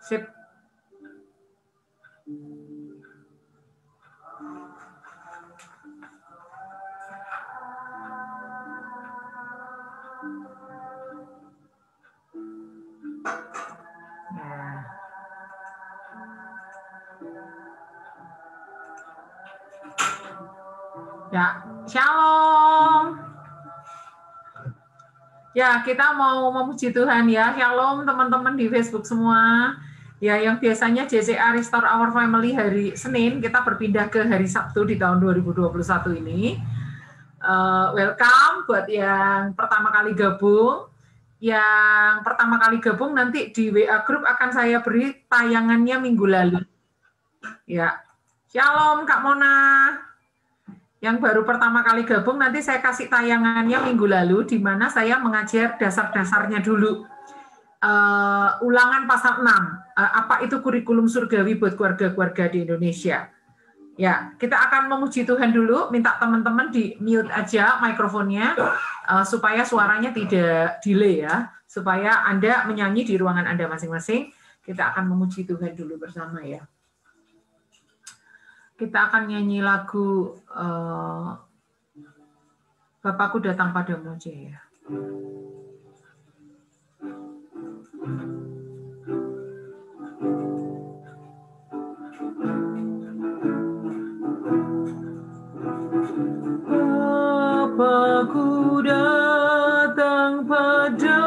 Sip. Ya, shalom. Ya, kita mau memuji Tuhan ya. Shalom teman-teman di Facebook semua. Ya, yang biasanya JCA Restore Our Family hari Senin, kita berpindah ke hari Sabtu di tahun 2021 ini. Welcome buat yang pertama kali gabung. Yang pertama kali gabung nanti di WA Group akan saya beri tayangannya minggu lalu. Ya, shalom Kak Mona. Yang baru pertama kali gabung nanti saya kasih tayangannya minggu lalu di mana saya mengajar dasar-dasarnya dulu. Ulangan pasal 6. Apa itu kurikulum surgawi buat keluarga-keluarga di Indonesia. Ya, kita akan memuji Tuhan dulu, minta teman-teman di mute aja mikrofonnya supaya suaranya tidak delay ya, supaya Anda menyanyi di ruangan Anda masing-masing. Kita akan memuji Tuhan dulu bersama ya. Kita akan nyanyi lagu Bapakku Datang Padamu aja ya. Bapakku datang padamu,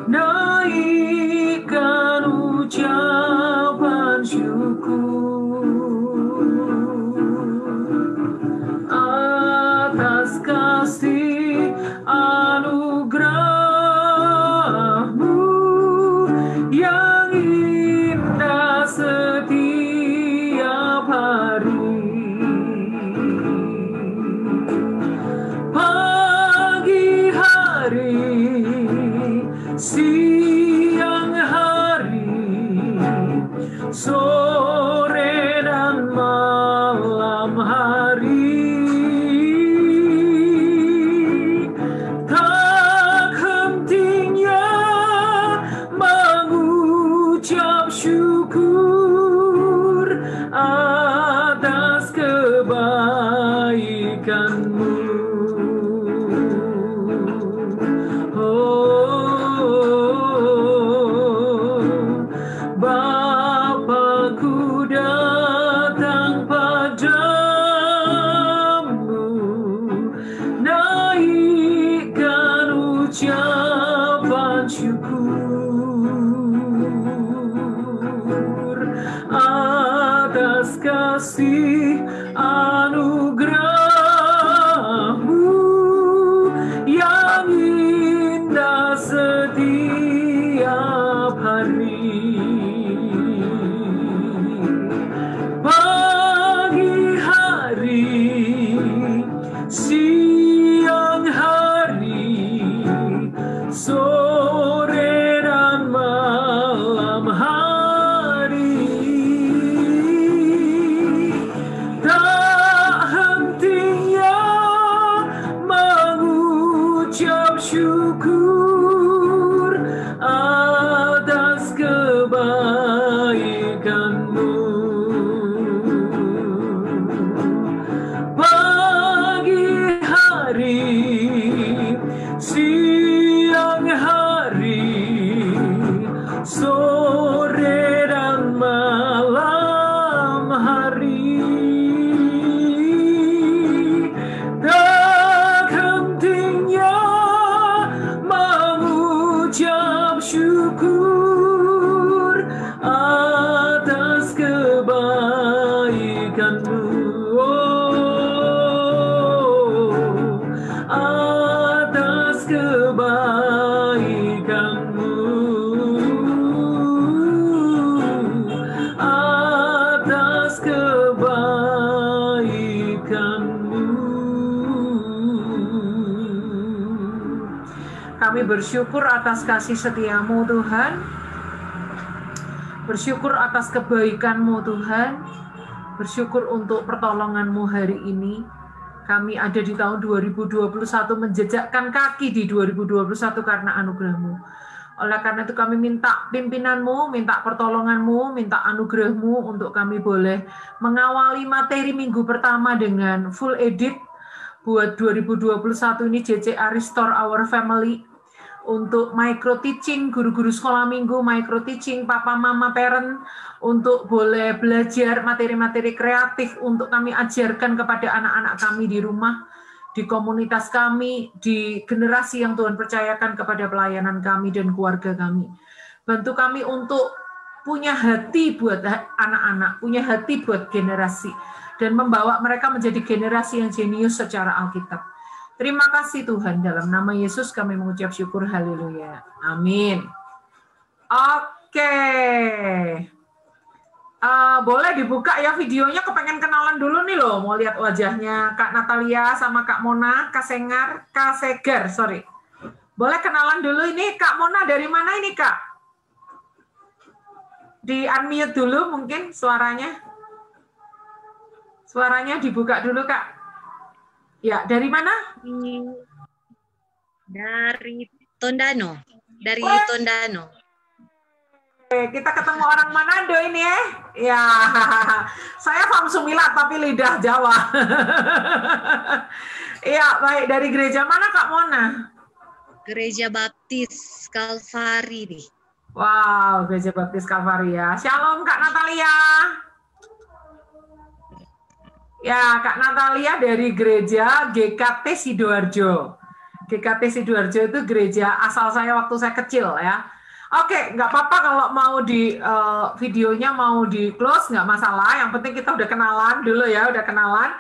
naikkan ucapan syukur atas kasih anugerah-Mu yang indah setiap hari. Pagi hari, siang hari, sore dan malam hari, tak hentinya mengucap syukur atas kebaikan-Mu. Bapakku datang padamu, naikkan ucapan syukur atas kasih anugerah-Mu yang indah setiap hari. Pagi hari, siang hari, sore dan malam hari, tak hentinya mengucap syukur atas kebaikan-Mu. Pagi hari, siang hari, sore dan malam hari, tak hentinya mengucap syukur atas kebaikan-Mu. Atas kebaikan-Mu, atas kebaikan-Mu. Kami bersyukur atas kasih setia-Mu Tuhan, bersyukur atas kebaikan-Mu Tuhan, bersyukur untuk pertolongan-Mu hari ini. Kami ada di tahun 2021 menjejakkan kaki di 2021 karena anugerah-Mu. Oleh karena itu kami minta pimpinanmu, minta pertolonganmu, minta anugerahmu untuk kami boleh mengawali materi minggu pertama dengan full edit buat 2021 ini JCA Restore Our Family. Untuk micro teaching, guru-guru sekolah minggu, micro teaching, papa mama parent, untuk boleh belajar materi-materi kreatif untuk kami ajarkan kepada anak-anak kami di rumah, di komunitas kami, di generasi yang Tuhan percayakan kepada pelayanan kami dan keluarga kami. Bantu kami untuk punya hati buat anak-anak, punya hati buat generasi, dan membawa mereka menjadi generasi yang jenius secara Alkitab. Terima kasih Tuhan, dalam nama Yesus kami mengucap syukur, haleluya. Amin. Oke. Boleh dibuka ya videonya, kepengen kenalan dulu nih loh, mau lihat wajahnya Kak Natalia sama Kak Mona, Kak Segar, sorry. Boleh kenalan dulu, ini Kak Mona dari mana ini Kak? Di unmute dulu mungkin suaranya. Suaranya dibuka dulu Kak. Ya, dari mana? Dari Tondano. Dari Tondano. Kita ketemu orang Manado ini ya. Ya, saya Fam Sumilat tapi lidah Jawa. Iya, baik. Dari gereja mana Kak Mona? Gereja Baptis Kalvari nih. Wow, Gereja Baptis Kalvari ya. Shalom Kak Natalia. Ya, Kak Natalia dari gereja GKT Sidoarjo. GKT Sidoarjo itu gereja asal saya waktu saya kecil ya. Oke, nggak apa-apa kalau mau di videonya mau di close, nggak masalah. Yang penting kita udah kenalan dulu ya, udah kenalan.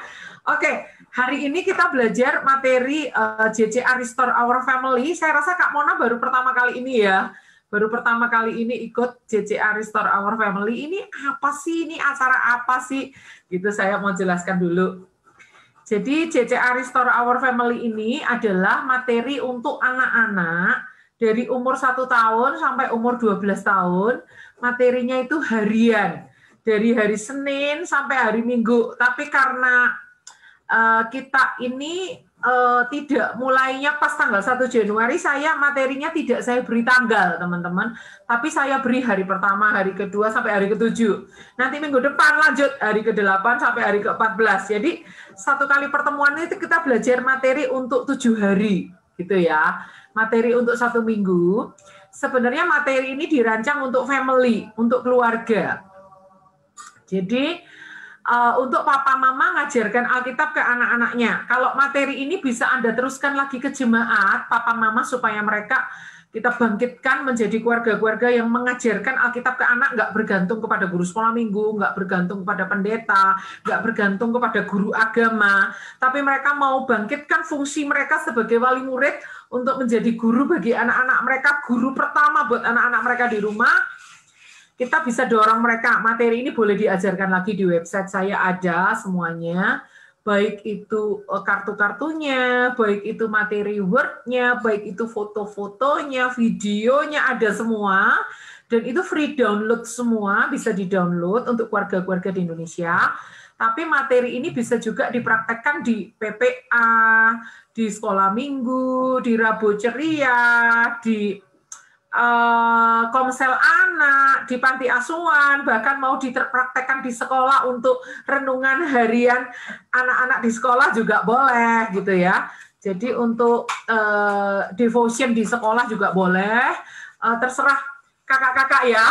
Oke, hari ini kita belajar materi JCA Restore Our Family. Saya rasa Kak Mona baru pertama kali ini ya. Baru pertama kali ini ikut JCA Restore Our Family. Ini apa sih? Ini acara apa sih? Gitu saya mau jelaskan dulu. Jadi JCA Restore Our Family ini adalah materi untuk anak-anak dari umur 1 tahun sampai umur 12 tahun. Materinya itu harian. Dari hari Senin sampai hari Minggu. Tapi karena kita ini tidak mulainya pas tanggal 1 Januari, materinya tidak saya beri tanggal, teman-teman. Tapi saya beri hari pertama, hari kedua, sampai hari ke-7. Nanti minggu depan lanjut hari ke-8 sampai hari ke-14. Jadi, satu kali pertemuan itu kita belajar materi untuk 7 hari, gitu ya. Materi untuk 1 minggu. Sebenarnya materi ini dirancang untuk family, untuk keluarga. Jadi, untuk papa mama ngajarkan Alkitab ke anak-anaknya. Kalau materi ini bisa Anda teruskan lagi ke jemaat, papa mama, supaya mereka kita bangkitkan menjadi keluarga-keluarga yang mengajarkan Alkitab ke anak, nggak bergantung kepada guru sekolah minggu, nggak bergantung kepada pendeta, nggak bergantung kepada guru agama, tapi mereka mau bangkitkan fungsi mereka sebagai wali murid untuk menjadi guru bagi anak-anak mereka, guru pertama buat anak-anak mereka di rumah. Kita bisa dorong mereka. Materi ini boleh diajarkan lagi di website saya, ada semuanya. Baik itu kartu-kartunya, baik itu materi Word-nya, baik itu foto-fotonya, videonya, ada semua. Dan itu free download semua, bisa di-download untuk keluarga-keluarga di Indonesia. Tapi materi ini bisa juga dipraktekkan di PPA, di sekolah minggu, di Rabu Ceria, di komsel anak, di panti asuhan, bahkan mau dipraktekkan di sekolah untuk renungan harian anak-anak di sekolah juga boleh gitu ya. Jadi untuk devotion di sekolah juga boleh, terserah kakak-kakak ya,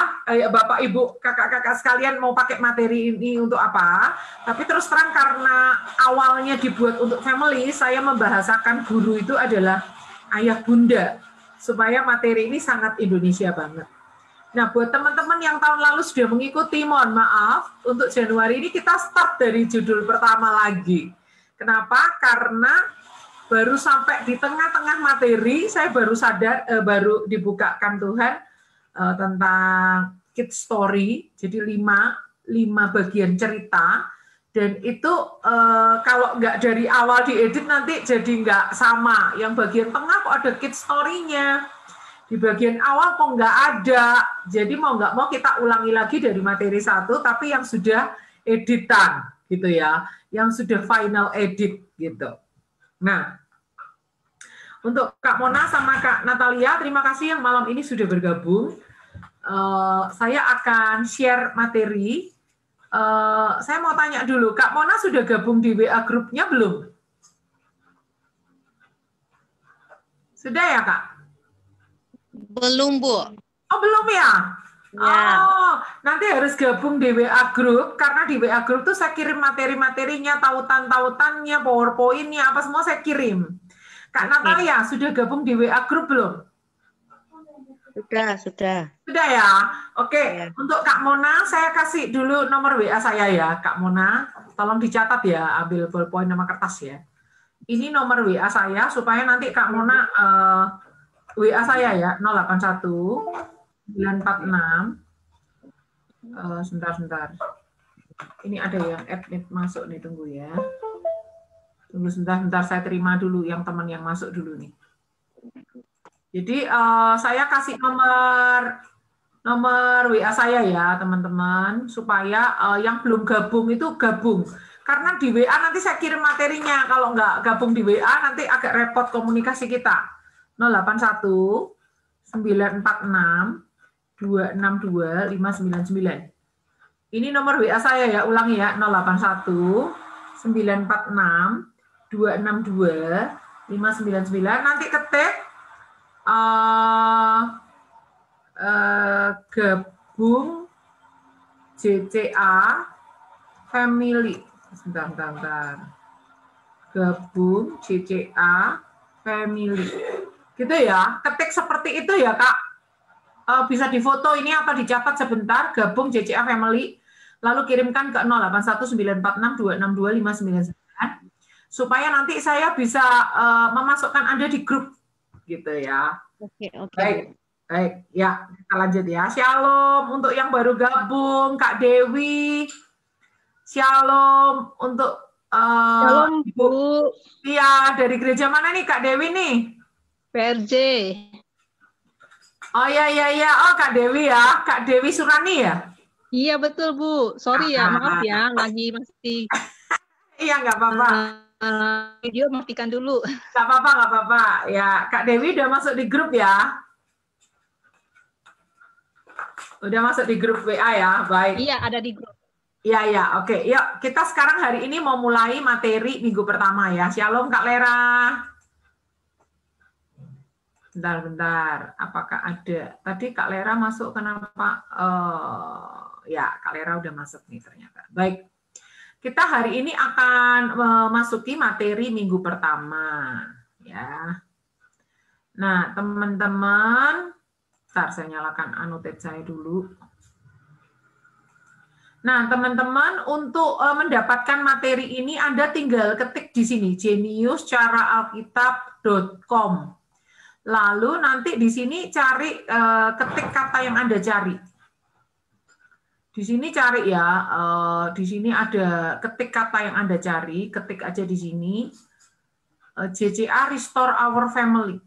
bapak ibu kakak-kakak sekalian mau pakai materi ini untuk apa. Tapi terus terang karena awalnya dibuat untuk family, saya membahasakan guru itu adalah ayah bunda, supaya materi ini sangat Indonesia banget. Nah, buat teman-teman yang tahun lalu sudah mengikuti, mohon maaf, untuk Januari ini kita start dari judul pertama lagi. Kenapa? Karena baru sampai di tengah-tengah materi, saya baru sadar, baru dibukakan Tuhan tentang kids story, jadi 5 bagian cerita. Dan itu kalau nggak dari awal diedit nanti jadi nggak sama. Yang bagian tengah kok ada kids story-nya. Di bagian awal kok nggak ada. Jadi mau nggak mau kita ulangi lagi dari materi 1, tapi yang sudah editan gitu ya. Yang sudah final edit gitu. Nah, Untuk Kak Mona sama Kak Natalia, terima kasih yang malam ini sudah bergabung. Saya akan share materi. Saya mau tanya dulu, Kak Mona sudah gabung di WA grupnya belum? Sudah ya, Kak? Belum, Bu. Oh, belum ya? Ya. Oh, nanti harus gabung di WA Group, karena di WA Group tuh saya kirim materi-materinya, tautan-tautannya, PowerPoint-nya, apa semua saya kirim. Kak Natalia, sudah gabung di WA Group belum? Sudah. Sudah ya? Oke, Ya. untuk Kak Mona, saya kasih dulu nomor WA saya ya, Kak Mona. Tolong dicatat ya, ambil ballpoint sama kertas ya. Ini nomor WA saya, supaya nanti Kak Mona, WA saya ya, 081 946 sebentar. Ini ada yang admit masuk nih, tunggu ya. Tunggu sebentar saya terima dulu yang teman yang masuk dulu nih. Jadi saya kasih nomor WA saya ya, teman-teman, supaya yang belum gabung itu gabung. Karena di WA nanti saya kirim materinya, kalau nggak gabung di WA nanti agak repot komunikasi kita. 081 946 262 599. Ini nomor WA saya ya, ulangi ya, 081 946 262 599. Nanti ketik gabung JCA Family. Sebentar. Gabung JCA Family. Gitu ya, ketik seperti itu ya, Kak. Bisa difoto ini atau dicatat sebentar, gabung JCA Family, lalu kirimkan ke 081946262599 supaya nanti saya bisa memasukkan Anda di grup gitu ya. Oke. Baik, ya kita lanjut ya. Shalom untuk yang baru gabung, Kak Dewi. Shalom untuk Shalom, Ibu. Bu. Iya, dari gereja mana nih Kak Dewi nih? PRJ. Oh iya. Oh Kak Dewi ya, Kak Dewi Surani ya? Iya betul, Bu. Sorry ya, maaf ya, lagi masih Iya nggak apa-apa. video matikan dulu. Nggak apa-apa. Ya, Kak Dewi udah masuk di grup ya? Udah masuk di grup WA ya, baik. Iya, ada di grup. Iya, oke. Yuk, kita sekarang hari ini mau mulai materi minggu pertama ya. Shalom Kak Lera. Bentar. Apakah ada? Tadi Kak Lera masuk, kenapa? Ya, Kak Lera udah masuk nih ternyata. Baik. Kita hari ini akan memasuki materi minggu pertama. Ya. Nah, teman-teman, bentar saya nyalakan annotate saya dulu. Nah, teman-teman, untuk mendapatkan materi ini Anda tinggal ketik di sini, geniuscaraalkitab.com. Lalu nanti di sini cari, ketik kata yang Anda cari. Di sini cari ya, di sini ada ketik kata yang Anda cari, ketik aja di sini, JCA Restore Our Family.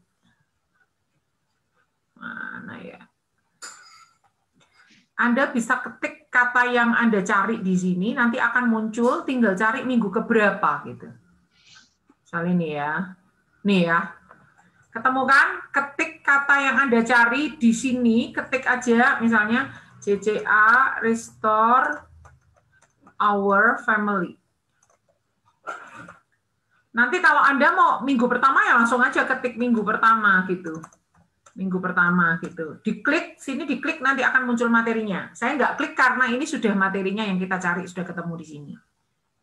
Mana ya? Anda bisa ketik kata yang Anda cari di sini, nanti akan muncul, tinggal cari minggu keberapa gitu. Misalnya ini ya. Nih ya. Ketemu kan? Ketik kata yang Anda cari di sini, ketik aja misalnya JCA Restore Our Family. Nanti kalau Anda mau minggu pertama ya langsung aja ketik minggu pertama gitu. Minggu pertama gitu. Diklik, sini diklik nanti akan muncul materinya. Saya nggak klik karena ini sudah materinya yang kita cari, sudah ketemu di sini.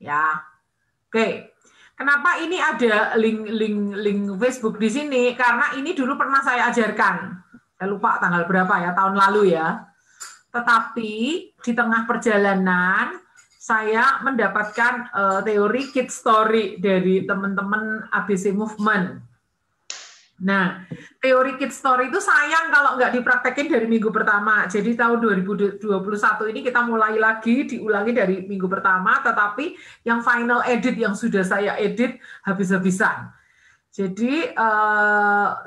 Ya. Oke. Kenapa ini ada link Facebook di sini? Karena ini dulu pernah saya ajarkan. Saya lupa tanggal berapa ya, tahun lalu ya. Tetapi di tengah perjalanan saya mendapatkan teori Kid Story dari teman-teman ABC Movement. Nah, teori Kid Story itu sayang kalau nggak dipraktekin dari minggu pertama. Jadi tahun 2021 ini kita mulai lagi, diulangi dari minggu pertama, tetapi yang final edit yang sudah saya edit habis-habisan. Jadi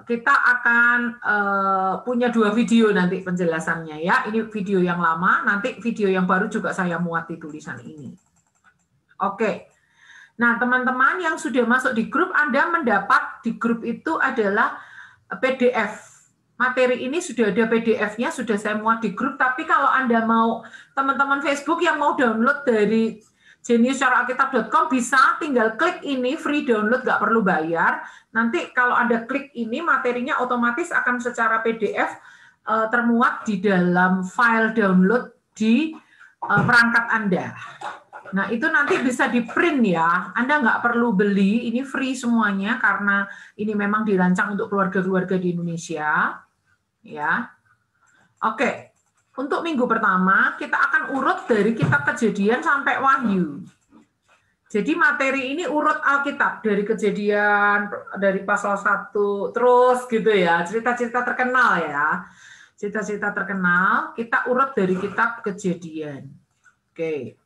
kita akan punya 2 video nanti penjelasannya ya. Ini video yang lama, nanti video yang baru juga saya muat di tulisan ini. Oke. Nah, teman-teman yang sudah masuk di grup, Anda mendapat di grup itu adalah PDF. Materi ini sudah ada PDF-nya, sudah saya muat di grup, tapi kalau Anda mau, teman-teman Facebook yang mau download dari jeniuscaraalkitab.com bisa tinggal klik ini, free download, nggak perlu bayar. Nanti kalau Anda klik ini, materinya otomatis akan secara PDF termuat di dalam file download di perangkat Anda. Nah, itu nanti bisa di-print ya. Anda nggak perlu beli, ini free semuanya karena ini memang dirancang untuk keluarga-keluarga di Indonesia. Ya. Oke. Untuk minggu pertama, kita akan urut dari kitab Kejadian sampai Wahyu. Jadi materi ini urut Alkitab dari Kejadian, dari pasal 1, terus gitu ya. Cerita-cerita terkenal ya. Cerita-cerita terkenal, kita urut dari kitab Kejadian. Oke.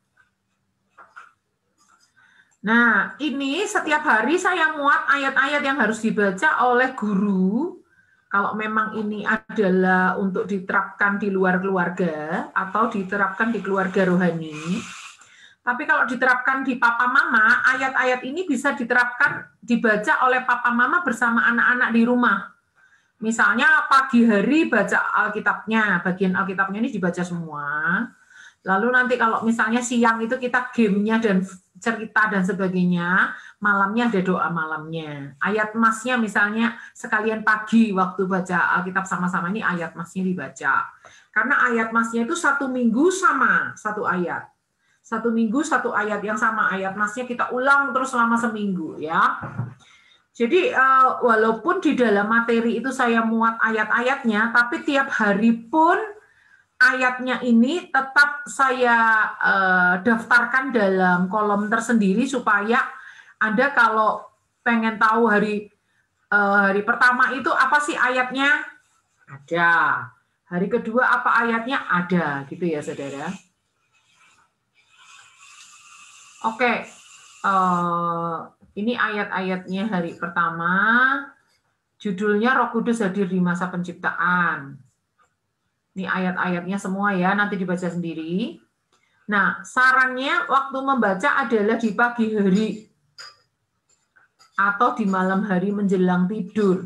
Nah, ini setiap hari saya muat ayat-ayat yang harus dibaca oleh guru. Kalau memang ini adalah untuk diterapkan di luar keluarga atau diterapkan di keluarga rohani. Tapi kalau diterapkan di papa mama, ayat-ayat ini bisa diterapkan, dibaca oleh papa mama bersama anak-anak di rumah. Misalnya pagi hari baca Alkitabnya, bagian Alkitabnya ini dibaca semua. Lalu nanti kalau misalnya siang itu kita gamenya dan cerita dan sebagainya, malamnya ada doa malamnya. Ayat masnya misalnya sekalian pagi waktu baca Alkitab sama-sama ini ayat masnya dibaca. Karena ayat masnya itu 1 minggu sama 1 ayat. 1 minggu 1 ayat yang sama ayat masnya kita ulang terus selama seminggu ya. Jadi walaupun di dalam materi itu saya muat ayat-ayatnya, tapi tiap hari pun ayatnya ini tetap saya daftarkan dalam kolom tersendiri supaya Anda kalau pengen tahu hari pertama itu apa sih ayatnya, ada. Hari kedua apa ayatnya, ada, gitu ya saudara. Oke, ini ayat-ayatnya hari pertama. Judulnya Roh Kudus hadir di masa penciptaan. Ini ayat-ayatnya semua ya, nanti dibaca sendiri. Nah, sarannya waktu membaca adalah di pagi hari atau di malam hari menjelang tidur.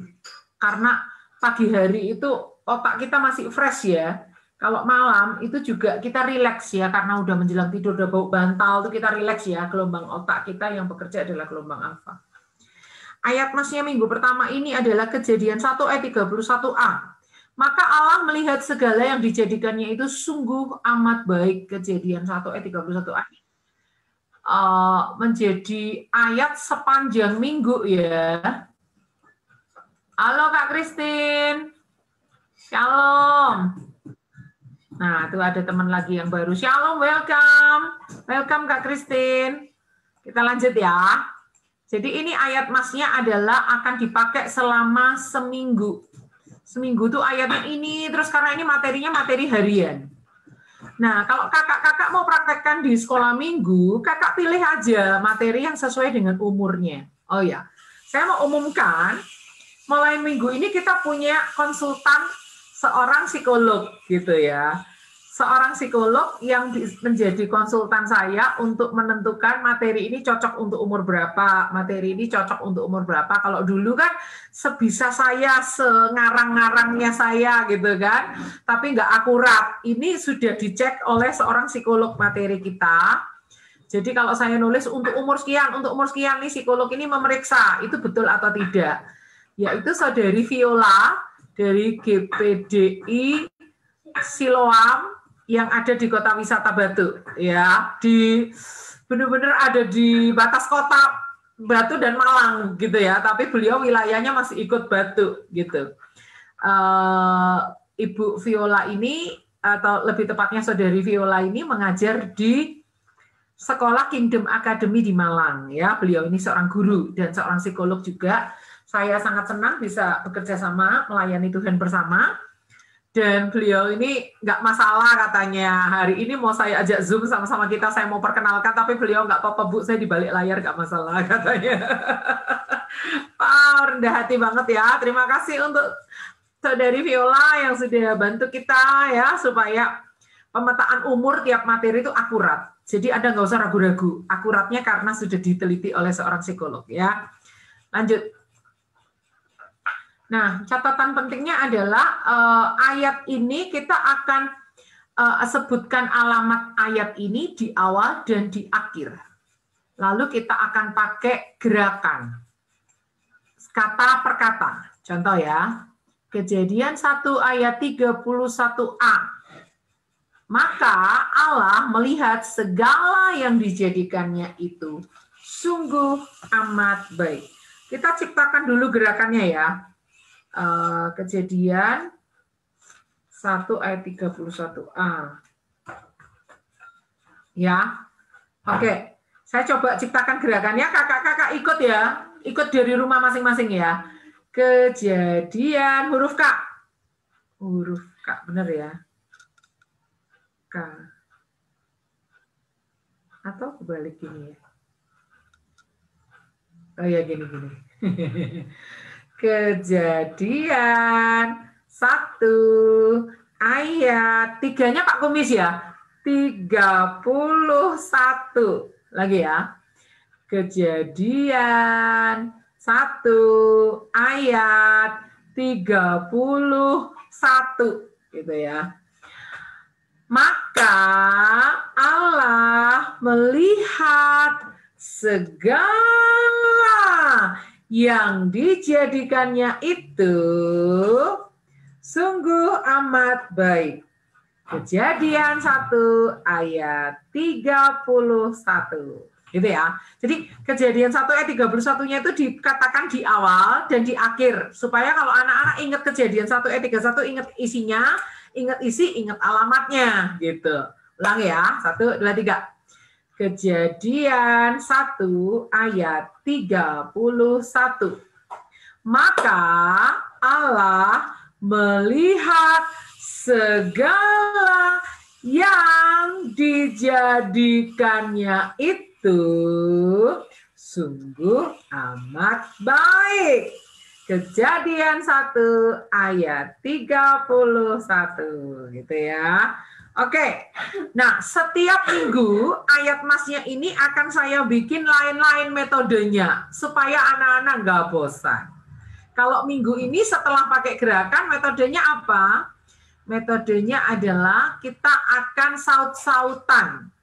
Karena pagi hari itu otak kita masih fresh ya. Kalau malam itu juga kita rileks ya, karena udah menjelang tidur, udah bau bantal, itu kita rileks ya. Gelombang otak kita yang bekerja adalah gelombang alfa. Ayat masnya minggu pertama ini adalah Kejadian 1 ayat 31a. Maka Allah melihat segala yang dijadikannya itu sungguh amat baik. Kejadian 1 ayat 31a. Menjadi ayat sepanjang minggu ya. Halo Kak Christine. Shalom. Nah, itu ada teman lagi yang baru. Shalom, welcome. Welcome Kak Christine. Kita lanjut ya. Jadi ini ayat masnya adalah akan dipakai selama seminggu. Seminggu tuh ayatnya ini, terus karena ini materinya materi harian. Nah, kalau kakak-kakak mau praktekkan di sekolah minggu, kakak pilih aja materi yang sesuai dengan umurnya. Oh ya, saya mau umumkan, mulai minggu ini kita punya konsultan seorang psikolog gitu ya. Seorang psikolog yang menjadi konsultan saya untuk menentukan materi ini cocok untuk umur berapa, materi ini cocok untuk umur berapa. Kalau dulu kan sebisa saya, sengarang-ngarangnya saya gitu kan, tapi nggak akurat. Ini sudah dicek oleh seorang psikolog materi kita. Jadi kalau saya nulis untuk umur sekian nih psikolog ini memeriksa itu betul atau tidak. Yaitu saudari Viola dari GPDI Siloam yang ada di Kota Wisata Batu, ya, di benar-benar ada di batas kota Batu dan Malang, gitu ya. Tapi beliau wilayahnya masih ikut Batu, gitu. Ibu Viola ini, atau lebih tepatnya saudari Viola ini mengajar di Sekolah Kingdom Academy di Malang, ya. Beliau ini seorang guru dan seorang psikolog juga. Saya sangat senang bisa bekerja sama, melayani Tuhan bersama. Dan beliau ini nggak masalah katanya, hari ini mau saya ajak Zoom sama-sama kita, saya mau perkenalkan, tapi beliau nggak apa-apa Bu, saya di balik layar nggak masalah katanya. Wow, rendah hati banget ya. Terima kasih untuk saudari Viola yang sudah bantu kita ya, supaya pemetaan umur tiap materi itu akurat. Jadi Anda nggak usah ragu-ragu, akuratnya karena sudah diteliti oleh seorang psikolog ya. Lanjut. Nah, catatan pentingnya adalah ayat ini kita akan sebutkan alamat ayat ini di awal dan di akhir. Lalu kita akan pakai gerakan kata per kata. Contoh ya, Kejadian 1 ayat 31a. Maka Allah melihat segala yang dijadikannya itu sungguh amat baik. Kita ciptakan dulu gerakannya ya. Kejadian 1 ayat 31a. Ya. Oke. Saya coba ciptakan gerakannya. Kakak-kakak ikut ya. Ikut dari rumah masing-masing ya. Kejadian huruf K. Huruf K, benar ya? K. Atau kebalik gini ya. Oh ya, gini-gini. Kejadian 1 ayat 3-nya Pak Kumis ya. 31. Lagi ya. Kejadian 1 ayat 31 gitu ya. Maka Allah melihat segala yang dijadikannya itu sungguh amat baik. Kejadian 1 ayat 31. Gitu ya. Jadi Kejadian 1 ayat 31-nya itu dikatakan di awal dan di akhir. Supaya kalau anak-anak ingat Kejadian 1 ayat 31, ingat isinya, ingat isi, ingat alamatnya gitu. Ulang ya. 1, 2, 3. Kejadian 1 ayat 31. Maka Allah melihat segala yang dijadikannya itu sungguh amat baik. Kejadian 1 ayat 31 gitu ya. Oke. Nah, setiap minggu ayat masnya ini akan saya bikin lain-lain metodenya supaya anak-anak nggak bosan. Kalau minggu ini setelah pakai gerakan, metodenya apa? Metodenya adalah kita akan saut-sautan.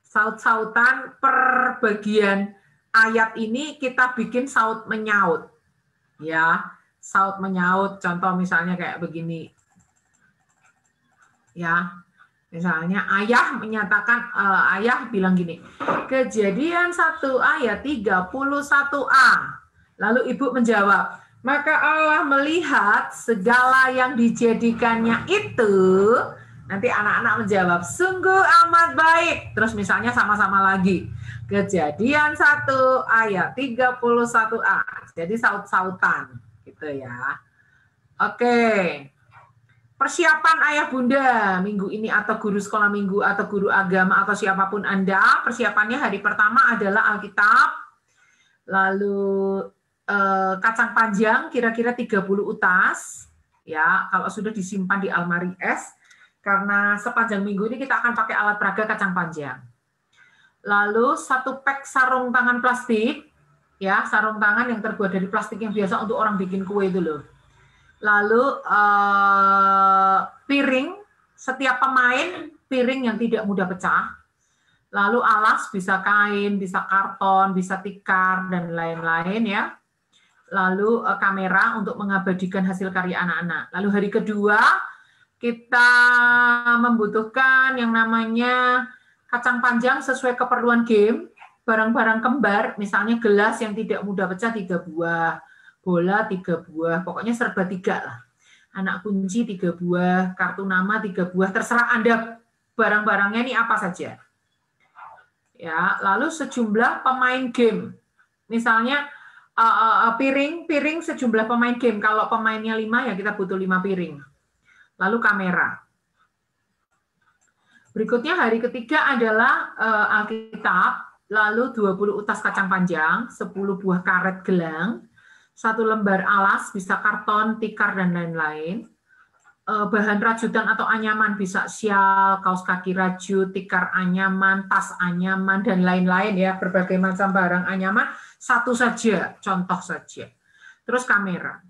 Saut-sautan per bagian ayat ini kita bikin saut menyaut. Ya, saut menyaut. Contoh misalnya kayak begini. Ya, misalnya ayah menyatakan, ayah bilang gini, Kejadian 1 ayat 31a. Lalu ibu menjawab, maka Allah melihat segala yang dijadikannya itu, nanti anak-anak menjawab, sungguh amat baik. Terus misalnya sama-sama lagi. Kejadian 1 ayat 31a. Jadi saut-sautan gitu ya. Oke. Persiapan ayah bunda minggu ini atau guru sekolah minggu atau guru agama atau siapapun Anda, persiapannya hari pertama adalah Alkitab, lalu kacang panjang kira-kira 30 utas, ya kalau sudah disimpan di almari es, karena sepanjang minggu ini kita akan pakai alat peraga kacang panjang. Lalu 1 pack sarung tangan plastik, ya sarung tangan yang terbuat dari plastik yang biasa untuk orang bikin kue itu loh. Lalu piring, setiap pemain piring yang tidak mudah pecah. Lalu alas bisa kain, bisa karton, bisa tikar, dan lain-lain ya. Lalu kamera untuk mengabadikan hasil karya anak-anak. Lalu hari kedua kita membutuhkan yang namanya kacang panjang sesuai keperluan game, barang-barang kembar, misalnya gelas yang tidak mudah pecah 3 buah. Bola 3 buah, pokoknya serba 3 lah. Anak kunci 3 buah, kartu nama 3 buah, terserah Anda barang-barangnya ini apa saja. Ya, lalu sejumlah pemain game. Misalnya piring sejumlah pemain game. Kalau pemainnya 5 ya kita butuh 5 piring. Lalu kamera. Berikutnya hari ketiga adalah Alkitab, lalu 20 utas kacang panjang, 10 buah karet gelang, 1 lembar alas, bisa karton, tikar, dan lain-lain. bahan rajutan atau anyaman, bisa syal, kaos kaki rajut, tikar anyaman, tas anyaman, dan lain-lain ya, berbagai macam barang anyaman, satu saja, contoh saja. Terus kamera.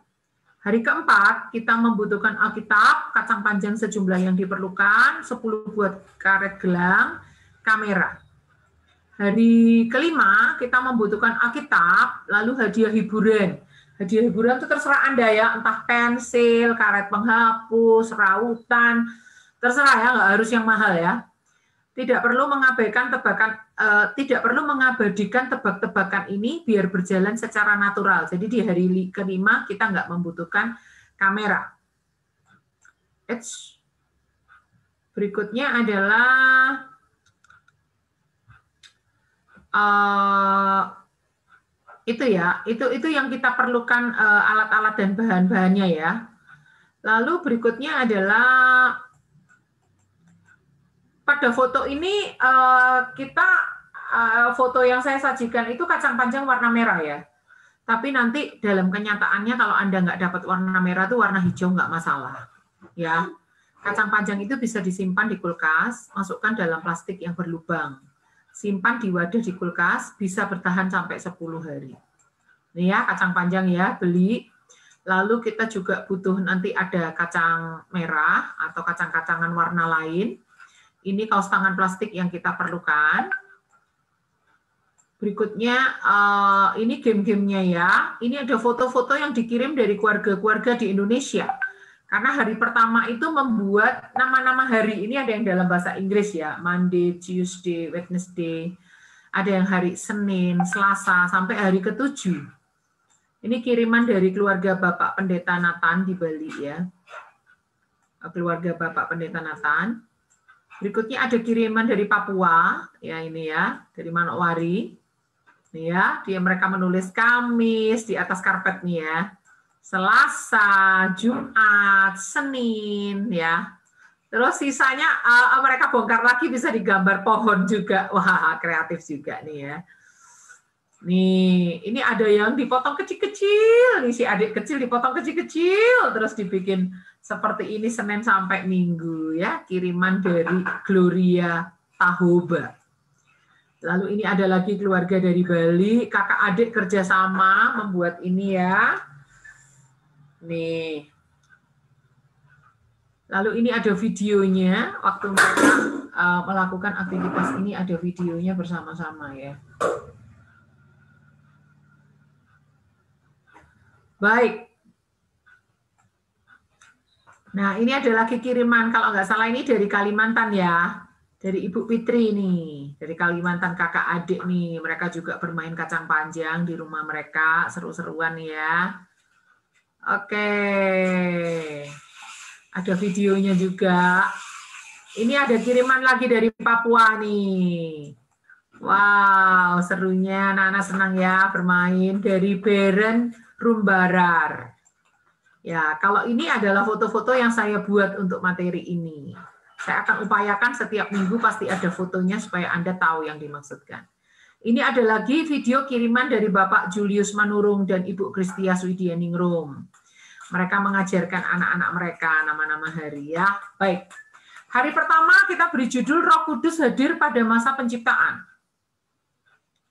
Hari keempat, kita membutuhkan Alkitab, kacang panjang sejumlah yang diperlukan, 10 buah karet gelang, kamera. Hari kelima, kita membutuhkan Alkitab, lalu hadiah hiburan. Hadiah hiburan itu terserah Anda ya, entah pensil, karet penghapus, rautan, terserah ya, nggak harus yang mahal ya. Tidak perlu mengabaikan tidak perlu mengabadikan tebak-tebakan ini biar berjalan secara natural. Jadi di hari kelima kita nggak membutuhkan kamera. Berikutnya adalah itu ya, itu yang kita perlukan, alat-alat dan bahan-bahannya ya. Lalu berikutnya adalah pada foto ini kita foto yang saya sajikan itu kacang panjang warna merah ya. Tapi nanti dalam kenyataannya kalau Anda nggak dapat warna merah itu warna hijau nggak masalah ya. Kacang panjang itu bisa disimpan di kulkas, masukkan dalam plastik yang berlubang. Simpan di wadah di kulkas, bisa bertahan sampai 10 hari. Ini ya, kacang panjang ya, beli. Lalu kita juga butuh nanti ada kacang merah atau kacang-kacangan warna lain. Ini kaos tangan plastik yang kita perlukan. Berikutnya, ini game-gamenya ya. Ini ada foto-foto yang dikirim dari keluarga-keluarga di Indonesia. Karena hari pertama itu membuat nama-nama hari, ini ada yang dalam bahasa Inggris ya, Monday, Tuesday, Wednesday, ada yang hari Senin, Selasa, sampai hari ke-7. Ini kiriman dari keluarga Bapak Pendeta Nathan di Bali ya, keluarga Bapak Pendeta Nathan. Berikutnya ada kiriman dari Papua, ya ini ya, dari Manokwari. Nih ya, mereka menulis Kamis di atas karpet nih ya. Selasa, Jumat, Senin, ya. Terus sisanya mereka bongkar lagi bisa digambar pohon juga. Wah, kreatif juga nih ya. Nih, ini ada yang dipotong kecil-kecil. Nih si adik kecil dipotong kecil-kecil, terus dibikin seperti ini Senin sampai Minggu ya. Kiriman dari Gloria Tahoba. Lalu ini ada lagi keluarga dari Bali, kakak adik kerjasama membuat ini ya. Nih. Lalu ini ada videonya, waktu mereka melakukan aktivitas ini ada videonya bersama-sama ya. Baik. Nah ini ada lagi kiriman, kalau nggak salah ini dari Kalimantan ya. Dari Ibu Fitri nih, dari Kalimantan kakak adik nih. Mereka juga bermain kacang panjang di rumah mereka, seru-seruan ya. Oke, ada videonya juga. Ini ada kiriman lagi dari Papua nih. Wow, serunya anak-anak senang ya bermain dari Beren Rumbarar. Ya, kalau ini adalah foto-foto yang saya buat untuk materi ini. Saya akan upayakan setiap minggu pasti ada fotonya supaya Anda tahu yang dimaksudkan. Ini ada lagi video kiriman dari Bapak Julius Manurung dan Ibu Kristia Swidianingrum. Mereka mengajarkan anak-anak mereka nama-nama hari ya. Baik. Hari pertama kita beri judul Roh Kudus hadir pada masa penciptaan.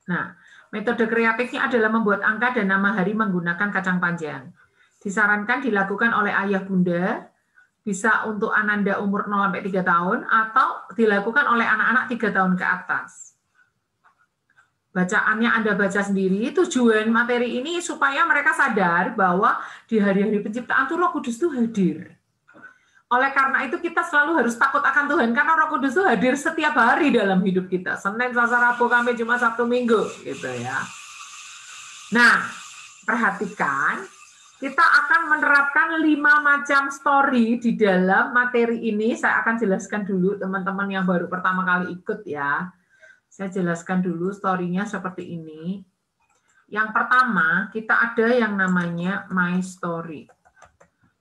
Nah, metode kreatifnya adalah membuat angka dan nama hari menggunakan kacang panjang. Disarankan dilakukan oleh ayah bunda, bisa untuk ananda umur 0-3 tahun, atau dilakukan oleh anak-anak 3 tahun ke atas. Bacaannya Anda baca sendiri, tujuan materi ini supaya mereka sadar bahwa di hari-hari penciptaan itu Roh Kudus itu hadir. Oleh karena itu kita selalu harus takut akan Tuhan, karena Roh Kudus itu hadir setiap hari dalam hidup kita. Senin, Selasa, Rabu, Kamis, Jumat, Sabtu, Minggu. Gitu ya. Nah, perhatikan, kita akan menerapkan 5 macam story di dalam materi ini. Saya akan jelaskan dulu teman-teman yang baru pertama kali ikut ya. Saya jelaskan dulu story-nya seperti ini. Yang pertama, kita ada yang namanya My Story.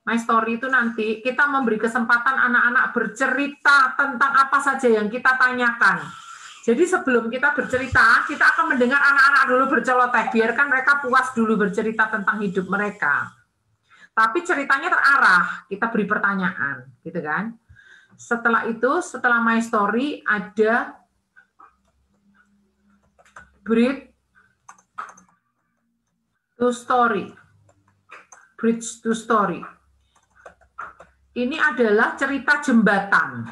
My Story itu nanti kita memberi kesempatan anak-anak bercerita tentang apa saja yang kita tanyakan. Jadi sebelum kita bercerita, kita akan mendengar anak-anak dulu berceloteh. Biarkan mereka puas dulu bercerita tentang hidup mereka. Tapi ceritanya terarah, kita beri pertanyaan, gitu kan. Setelah itu, setelah my story ada bridge to story. Bridge to story. Ini adalah cerita jembatan.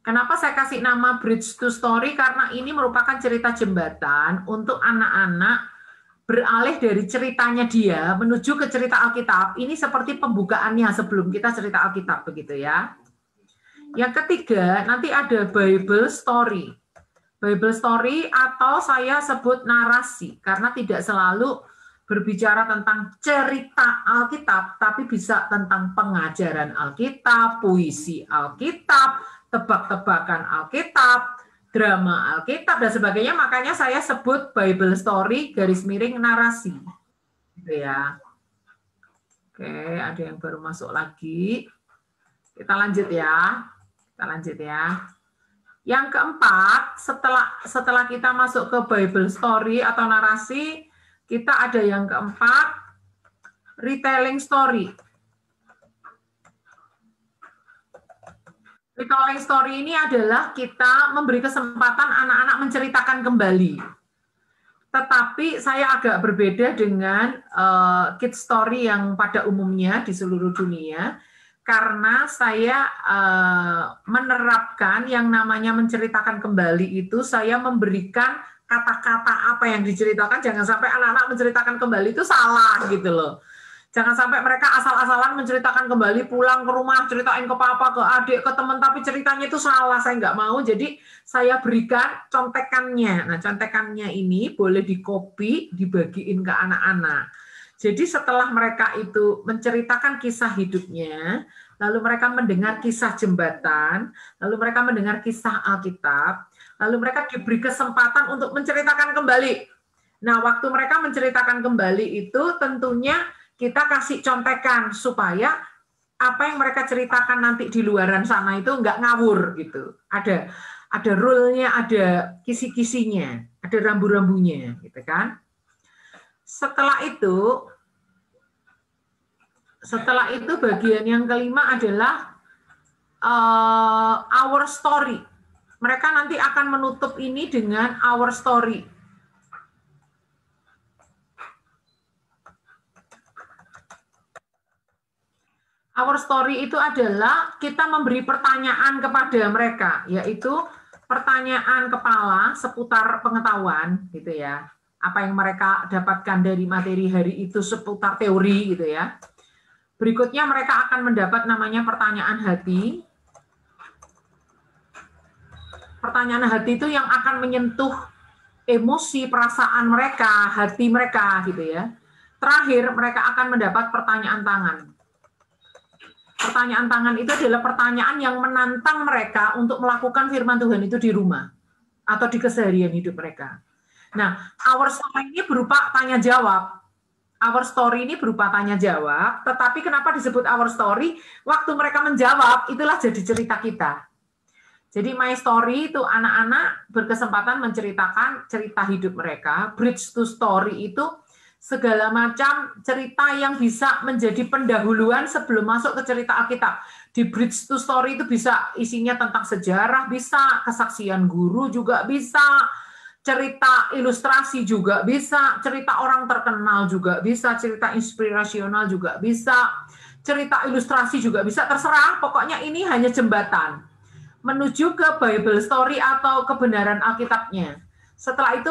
Kenapa saya kasih nama bridge to story? Karena ini merupakan cerita jembatan untuk anak-anak beralih dari ceritanya dia menuju ke cerita Alkitab. Ini seperti pembukaannya sebelum kita cerita Alkitab, begitu ya. Yang ketiga, nanti ada Bible story. Bible story atau saya sebut narasi, karena tidak selalu berbicara tentang cerita Alkitab, tapi bisa tentang pengajaran Alkitab, puisi Alkitab, tebak-tebakan Alkitab, drama Alkitab, dan sebagainya. Makanya saya sebut Bible story garis miring narasi. Gitu ya. Oke, ada yang baru masuk lagi. Kita lanjut ya. Kita lanjut ya. Yang keempat, setelah kita masuk ke Bible story atau narasi, kita ada yang keempat, retelling story. Retelling story ini adalah kita memberi kesempatan anak-anak menceritakan kembali. Tetapi saya agak berbeda dengan kids story yang pada umumnya di seluruh dunia, karena saya menerapkan yang namanya menceritakan kembali itu, saya memberikan kata-kata apa yang diceritakan, jangan sampai anak-anak menceritakan kembali itu salah gitu loh. Jangan sampai mereka asal-asalan menceritakan kembali, pulang ke rumah, ceritain ke papa, ke adik, ke teman, tapi ceritanya itu salah, saya nggak mau. Jadi saya berikan contekannya. Nah, contekannya ini boleh di-copy, dibagiin ke anak-anak. Jadi setelah mereka itu menceritakan kisah hidupnya, lalu mereka mendengar kisah jembatan, lalu mereka mendengar kisah Alkitab, lalu mereka diberi kesempatan untuk menceritakan kembali. Nah, waktu mereka menceritakan kembali itu tentunya kita kasih contekan supaya apa yang mereka ceritakan nanti di luaran sana itu nggak ngawur gitu. Ada rule-nya, ada kisi-kisinya, ada rambu-rambunya, gitu kan. Setelah itu bagian yang kelima adalah our story. Mereka nanti akan menutup ini dengan our story. Our story itu adalah kita memberi pertanyaan kepada mereka, yaitu pertanyaan kepala seputar pengetahuan, gitu ya. Apa yang mereka dapatkan dari materi hari itu seputar teori, gitu ya. Berikutnya mereka akan mendapat namanya pertanyaan hati. Pertanyaan hati itu yang akan menyentuh emosi, perasaan mereka, hati mereka, gitu ya. Terakhir mereka akan mendapat pertanyaan tangan. Pertanyaan tangan itu adalah pertanyaan yang menantang mereka untuk melakukan firman Tuhan itu di rumah atau di keseharian hidup mereka. Nah, our story ini berupa tanya jawab. Our story ini berupa tanya jawab, tetapi kenapa disebut our story? Waktu mereka menjawab, itulah jadi cerita kita. Jadi my story itu anak-anak berkesempatan menceritakan cerita hidup mereka. Bridge to story itu segala macam cerita yang bisa menjadi pendahuluan sebelum masuk ke cerita Alkitab. Di bridge to story itu bisa isinya tentang sejarah, bisa kesaksian guru juga bisa, cerita ilustrasi juga bisa, cerita orang terkenal juga bisa, cerita inspirasional juga bisa, cerita ilustrasi juga bisa, terserah. Pokoknya ini hanya jembatan menuju ke Bible story atau kebenaran Alkitabnya. Setelah itu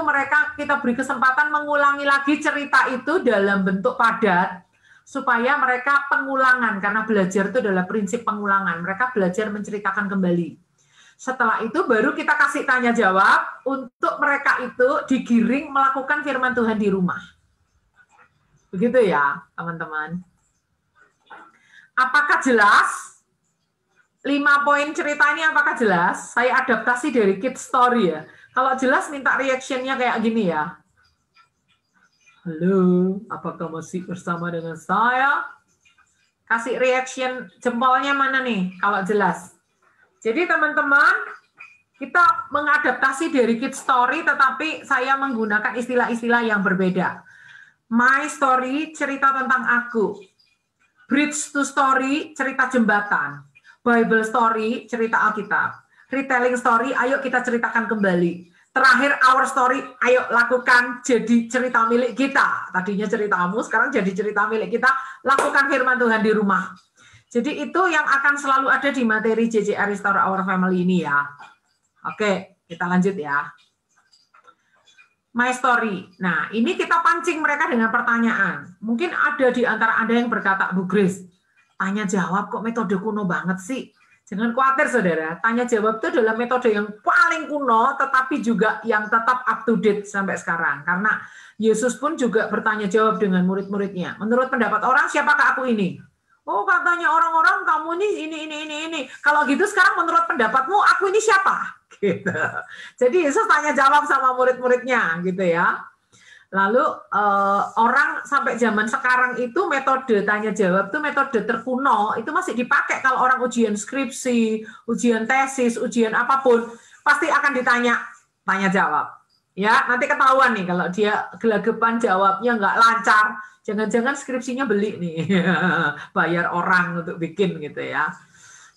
kita beri kesempatan mengulangi lagi cerita itu dalam bentuk padat, supaya mereka pengulangan, karena belajar itu adalah prinsip pengulangan. Mereka belajar menceritakan kembali. Setelah itu baru kita kasih tanya jawab untuk mereka itu digiring melakukan firman Tuhan di rumah. Begitu ya, teman-teman. Apakah jelas? 5 poin cerita ini apakah jelas? Saya adaptasi dari Kids Story ya. Kalau jelas minta reaction-nya kayak gini ya. Halo, apakah masih bersama dengan saya? Kasih reaction jempolnya mana nih kalau jelas. Jadi teman-teman, kita mengadaptasi dari Kids Story, tetapi saya menggunakan istilah-istilah yang berbeda. My story, cerita tentang aku. Bridge to story, cerita jembatan. Bible story, cerita Alkitab. Retelling story, ayo kita ceritakan kembali. Terakhir, our story, ayo lakukan jadi cerita milik kita. Tadinya ceritamu, sekarang jadi cerita milik kita. Lakukan firman Tuhan di rumah. Jadi itu yang akan selalu ada di materi JJR Restore Our Family ini ya. Oke, kita lanjut ya. My story. Nah, ini kita pancing mereka dengan pertanyaan. Mungkin ada di antara Anda yang berkata, Bu Grace, tanya jawab kok metode kuno banget sih. Jangan khawatir saudara, tanya jawab itu adalah metode yang paling kuno tetapi juga yang tetap up to date sampai sekarang. Karena Yesus pun juga bertanya jawab dengan murid-muridnya. Menurut pendapat orang, siapakah aku ini? Oh, katanya orang-orang kamu ini. Kalau gitu sekarang menurut pendapatmu aku ini siapa? Gitu. Jadi Yesus tanya jawab sama murid-muridnya gitu ya. Lalu orang sampai zaman sekarang itu metode tanya jawab itu metode terkuno, itu masih dipakai kalau orang ujian skripsi, ujian tesis, ujian apapun, pasti akan ditanya tanya jawab. Ya, nanti ketahuan nih kalau dia gelagapan jawabnya nggak lancar, jangan-jangan skripsinya beli nih, bayar orang untuk bikin gitu ya.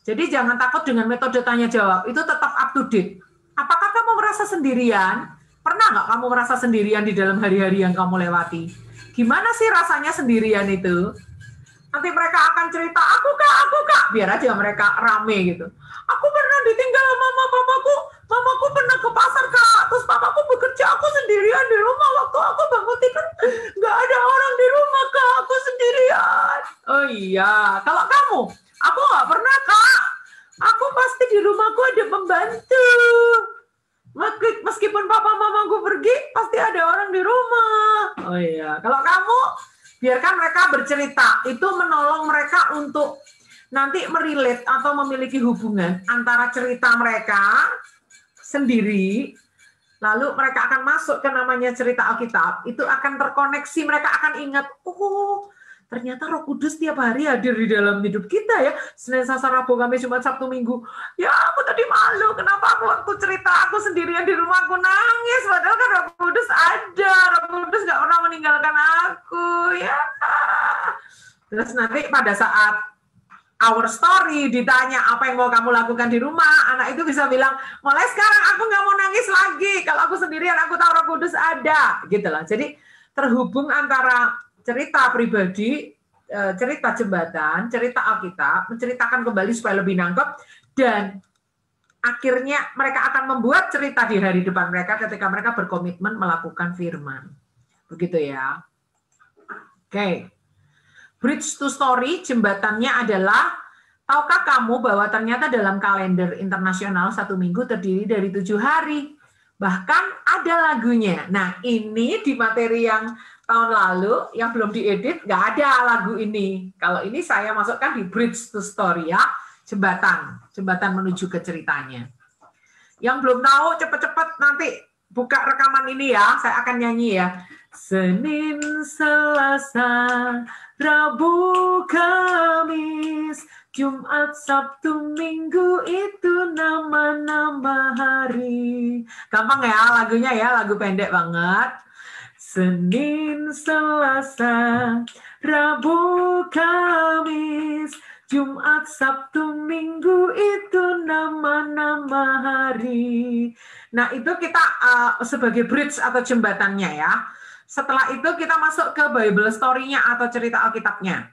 Jadi jangan takut dengan metode tanya jawab, itu tetap up to date. Apakah kamu merasa sendirian? Pernah nggak kamu merasa sendirian di dalam hari-hari yang kamu lewati? Gimana sih rasanya sendirian itu? Nanti mereka akan cerita, aku kak, biar aja mereka rame gitu. Aku pernah ditinggal sama papaku pernah ke pasar kak, terus papaku bekerja, aku sendirian di rumah, waktu aku bangun tidur, nggak ada orang di rumah kak, aku sendirian. Oh iya, kalau kamu? Aku nggak pernah kak, aku pasti di rumahku ada pembantu. Meskipun papa mamaku pergi, pasti ada orang di rumah. Oh iya, kalau kamu biarkan mereka bercerita, itu menolong mereka untuk nanti merelate atau memiliki hubungan antara cerita mereka sendiri, lalu mereka akan masuk ke namanya cerita Alkitab, itu akan terkoneksi, mereka akan ingat, oh ternyata Roh Kudus tiap hari hadir di dalam hidup kita ya. Senin, Selasa, Rabu, Kamis, Jumat, Sabtu, Minggu. Ya aku tadi malu, kenapa aku waktu cerita aku sendirian di rumah aku nangis, padahal kan Roh Kudus ada, Roh Kudus nggak pernah meninggalkan aku ya. Terus nanti pada saat our story ditanya apa yang mau kamu lakukan di rumah, anak itu bisa bilang, mulai sekarang aku nggak mau nangis lagi, kalau aku sendirian aku tahu Roh Kudus ada, gitu lah. Jadi terhubung antara cerita pribadi, cerita jembatan, cerita Alkitab, menceritakan kembali supaya lebih nangkep, dan akhirnya mereka akan membuat cerita di hari depan mereka ketika mereka berkomitmen melakukan firman. Begitu ya. Oke. Bridge to story, jembatannya adalah, tahukah kamu bahwa ternyata dalam kalender internasional 1 minggu terdiri dari 7 hari. Bahkan ada lagunya. Nah ini di materi yang tahun lalu yang belum diedit nggak ada lagu ini. Kalau ini saya masukkan di bridge to story ya, jembatan menuju ke ceritanya. Yang belum tahu cepet-cepet nanti buka rekaman ini ya, saya akan nyanyi ya. Senin, Selasa, Rabu, Kamis, Jumat, Sabtu, Minggu itu nama-nama hari. Gampang ya lagunya ya, lagu pendek banget. Senin, Selasa, Rabu, Kamis, Jumat, Sabtu, Minggu itu nama-nama hari. Nah itu kita sebagai bridge atau jembatannya ya. Setelah itu kita masuk ke Bible story-nya atau cerita Alkitabnya.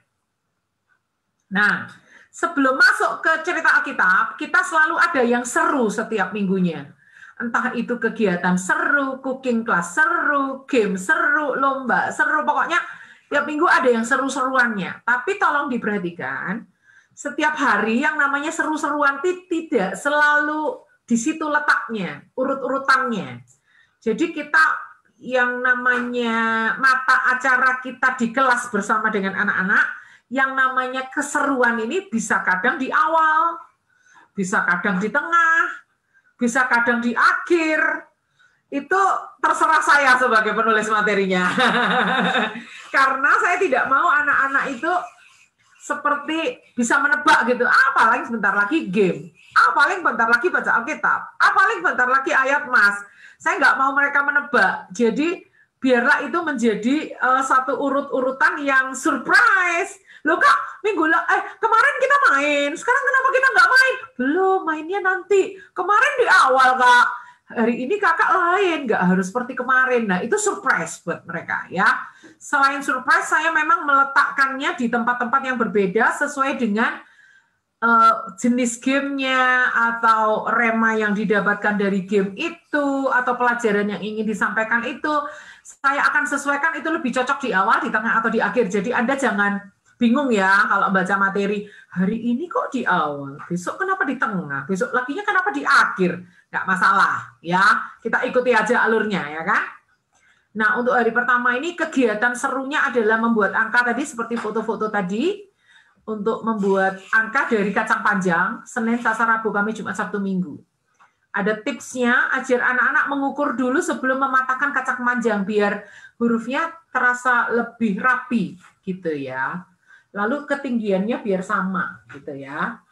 Nah sebelum masuk ke cerita Alkitab, kita selalu ada yang seru setiap minggunya. Entah itu kegiatan seru, cooking class seru, game seru, lomba seru, pokoknya tiap minggu ada yang seru-seruannya. Tapi tolong diperhatikan, setiap hari yang namanya seru-seruan tidak selalu di situ letaknya, urut-urutannya. Jadi kita yang namanya mata acara kita di kelas bersama dengan anak-anak, yang namanya keseruan ini bisa kadang di awal, bisa kadang di tengah, bisa kadang di akhir. Itu terserah saya sebagai penulis materinya. Karena saya tidak mau anak-anak itu seperti bisa menebak gitu. Paling sebentar lagi game. Paling bentar lagi baca Alkitab. Paling bentar lagi ayat mas. Saya nggak mau mereka menebak. Jadi biarlah itu menjadi satu urut-urutan yang surprise. Loh Kak, kemarin kita main, sekarang kenapa kita nggak main? Belum, mainnya nanti. Kemarin di awal Kak, hari ini kakak lain, nggak harus seperti kemarin. Nah itu surprise buat mereka ya. Selain surprise, saya memang meletakkannya di tempat-tempat yang berbeda sesuai dengan jenis gamenya atau rema yang didapatkan dari game itu atau pelajaran yang ingin disampaikan itu. Saya akan sesuaikan itu lebih cocok di awal, di tengah, atau di akhir. Jadi Anda jangan bingung ya kalau baca materi. Hari ini kok di awal, besok kenapa di tengah, besok laginya kenapa di akhir. Nggak masalah ya, kita ikuti aja alurnya ya kan. Nah untuk hari pertama ini kegiatan serunya adalah membuat angka tadi seperti foto-foto tadi. Untuk membuat angka dari kacang panjang, Senin, Selasa, Rabu, Kamis, Jumat, Sabtu, Minggu. Ada tipsnya, ajar anak-anak mengukur dulu sebelum mematahkan kacang panjang biar hurufnya terasa lebih rapi gitu ya. Lalu ketinggiannya biar sama gitu ya.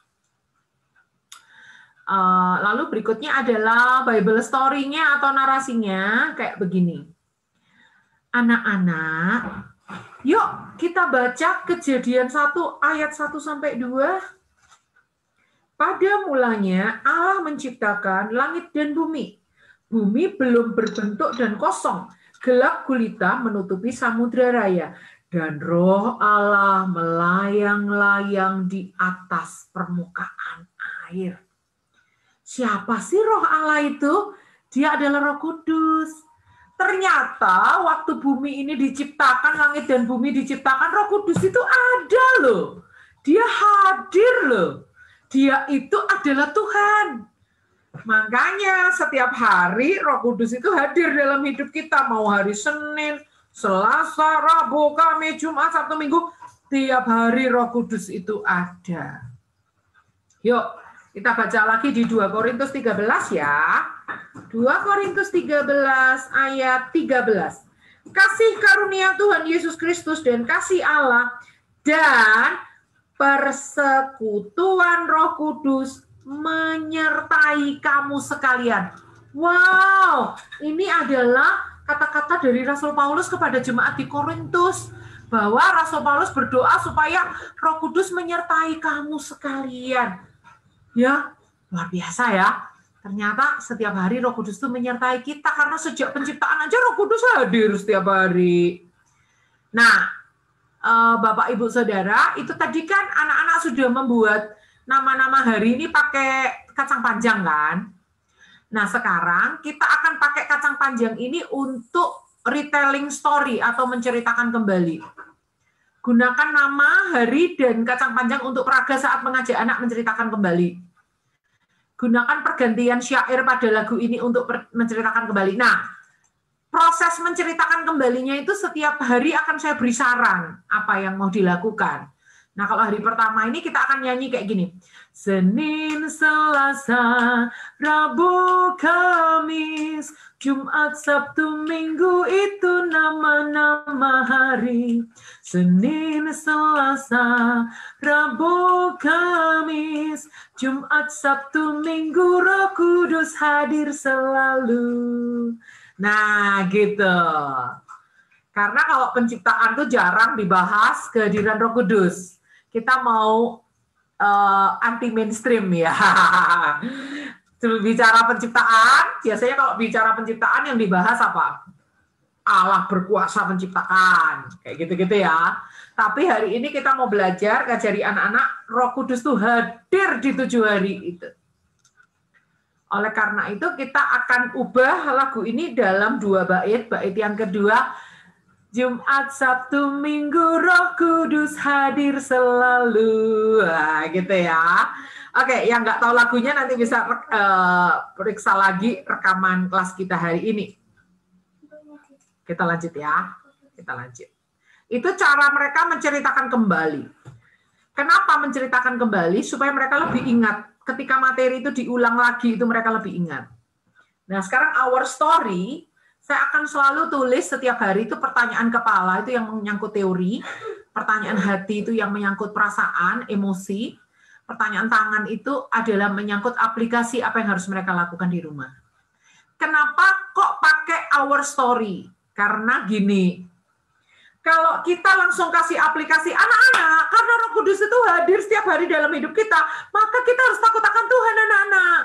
Lalu berikutnya adalah Bible story-nya atau narasinya kayak begini. Anak-anak, yuk kita baca Kejadian 1 ayat 1 sampai 2. Pada mulanya Allah menciptakan langit dan bumi. Bumi belum berbentuk dan kosong. Gelap gulita menutupi samudra raya. Dan roh Allah melayang-layang di atas permukaan air. Siapa sih roh Allah itu? Dia adalah Roh Kudus. Ternyata waktu bumi ini diciptakan, langit dan bumi diciptakan, Roh Kudus itu ada loh. Dia hadir loh. Dia itu adalah Tuhan. Makanya setiap hari Roh Kudus itu hadir dalam hidup kita. Mau hari Senin, Selasa, Rabu, Kamis, Jumat, Sabtu, Minggu. Tiap hari Roh Kudus itu ada. Yuk, kita baca lagi di 2 Korintus 13 ya. 2 Korintus 13 ayat 13. Kasih karunia Tuhan Yesus Kristus dan kasih Allah dan persekutuan Roh Kudus menyertai kamu sekalian. Wow, ini adalah kata-kata dari Rasul Paulus kepada jemaat di Korintus. Bahwa Rasul Paulus berdoa supaya Roh Kudus menyertai kamu sekalian. Ya, luar biasa ya. Ternyata setiap hari Roh Kudus itu menyertai kita karena sejak penciptaan aja Roh Kudus hadir setiap hari. Nah, Bapak Ibu Saudara, itu tadi kan anak-anak sudah membuat nama-nama hari ini pakai kacang panjang kan? Nah, sekarang kita akan pakai kacang panjang ini untuk retelling story atau menceritakan kembali. Gunakan nama, hari, dan kacang panjang untuk peraga saat mengajak anak menceritakan kembali. Gunakan pergantian syair pada lagu ini untuk menceritakan kembali. Nah, proses menceritakan kembalinya itu setiap hari akan saya beri saran apa yang mau dilakukan. Nah, kalau hari pertama ini kita akan nyanyi kayak gini. Senin, Selasa, Rabu, Kamis, Jumat, Sabtu, Minggu itu nama-nama hari. Senin, Selasa, Rabu, Kamis, Jumat, Sabtu, Minggu, Roh Kudus hadir selalu. Nah, gitu. Karena kalau penciptaan tuh jarang dibahas kehadiran Roh Kudus. Kita mau anti mainstream ya. Bicara penciptaan, biasanya kalau bicara penciptaan yang dibahas apa? Allah berkuasa menciptakan, kayak gitu-gitu ya. Tapi hari ini kita mau belajar, ngajari anak-anak, Roh Kudus tuh hadir di 7 hari itu. Oleh karena itu kita akan ubah lagu ini dalam 2 bait. Bait yang kedua, Jumat, Sabtu, Minggu, Roh Kudus hadir selalu. Nah, gitu ya. Oke, yang nggak tahu lagunya nanti bisa periksa lagi rekaman kelas kita hari ini. Kita lanjut ya. Kita lanjut. Itu cara mereka menceritakan kembali. Kenapa menceritakan kembali? Supaya mereka lebih ingat. Ketika materi itu diulang lagi, itu mereka lebih ingat. Nah, sekarang our story, saya akan selalu tulis setiap hari itu pertanyaan kepala, itu yang menyangkut teori. Pertanyaan hati itu yang menyangkut perasaan, emosi. Pertanyaan tangan itu adalah menyangkut aplikasi apa yang harus mereka lakukan di rumah. Kenapa kok pakai our story? Karena gini, Kalau kita langsung kasih aplikasi anak-anak, karena Roh Kudus itu hadir setiap hari dalam hidup kita, maka kita harus takut akan Tuhan, anak-anak.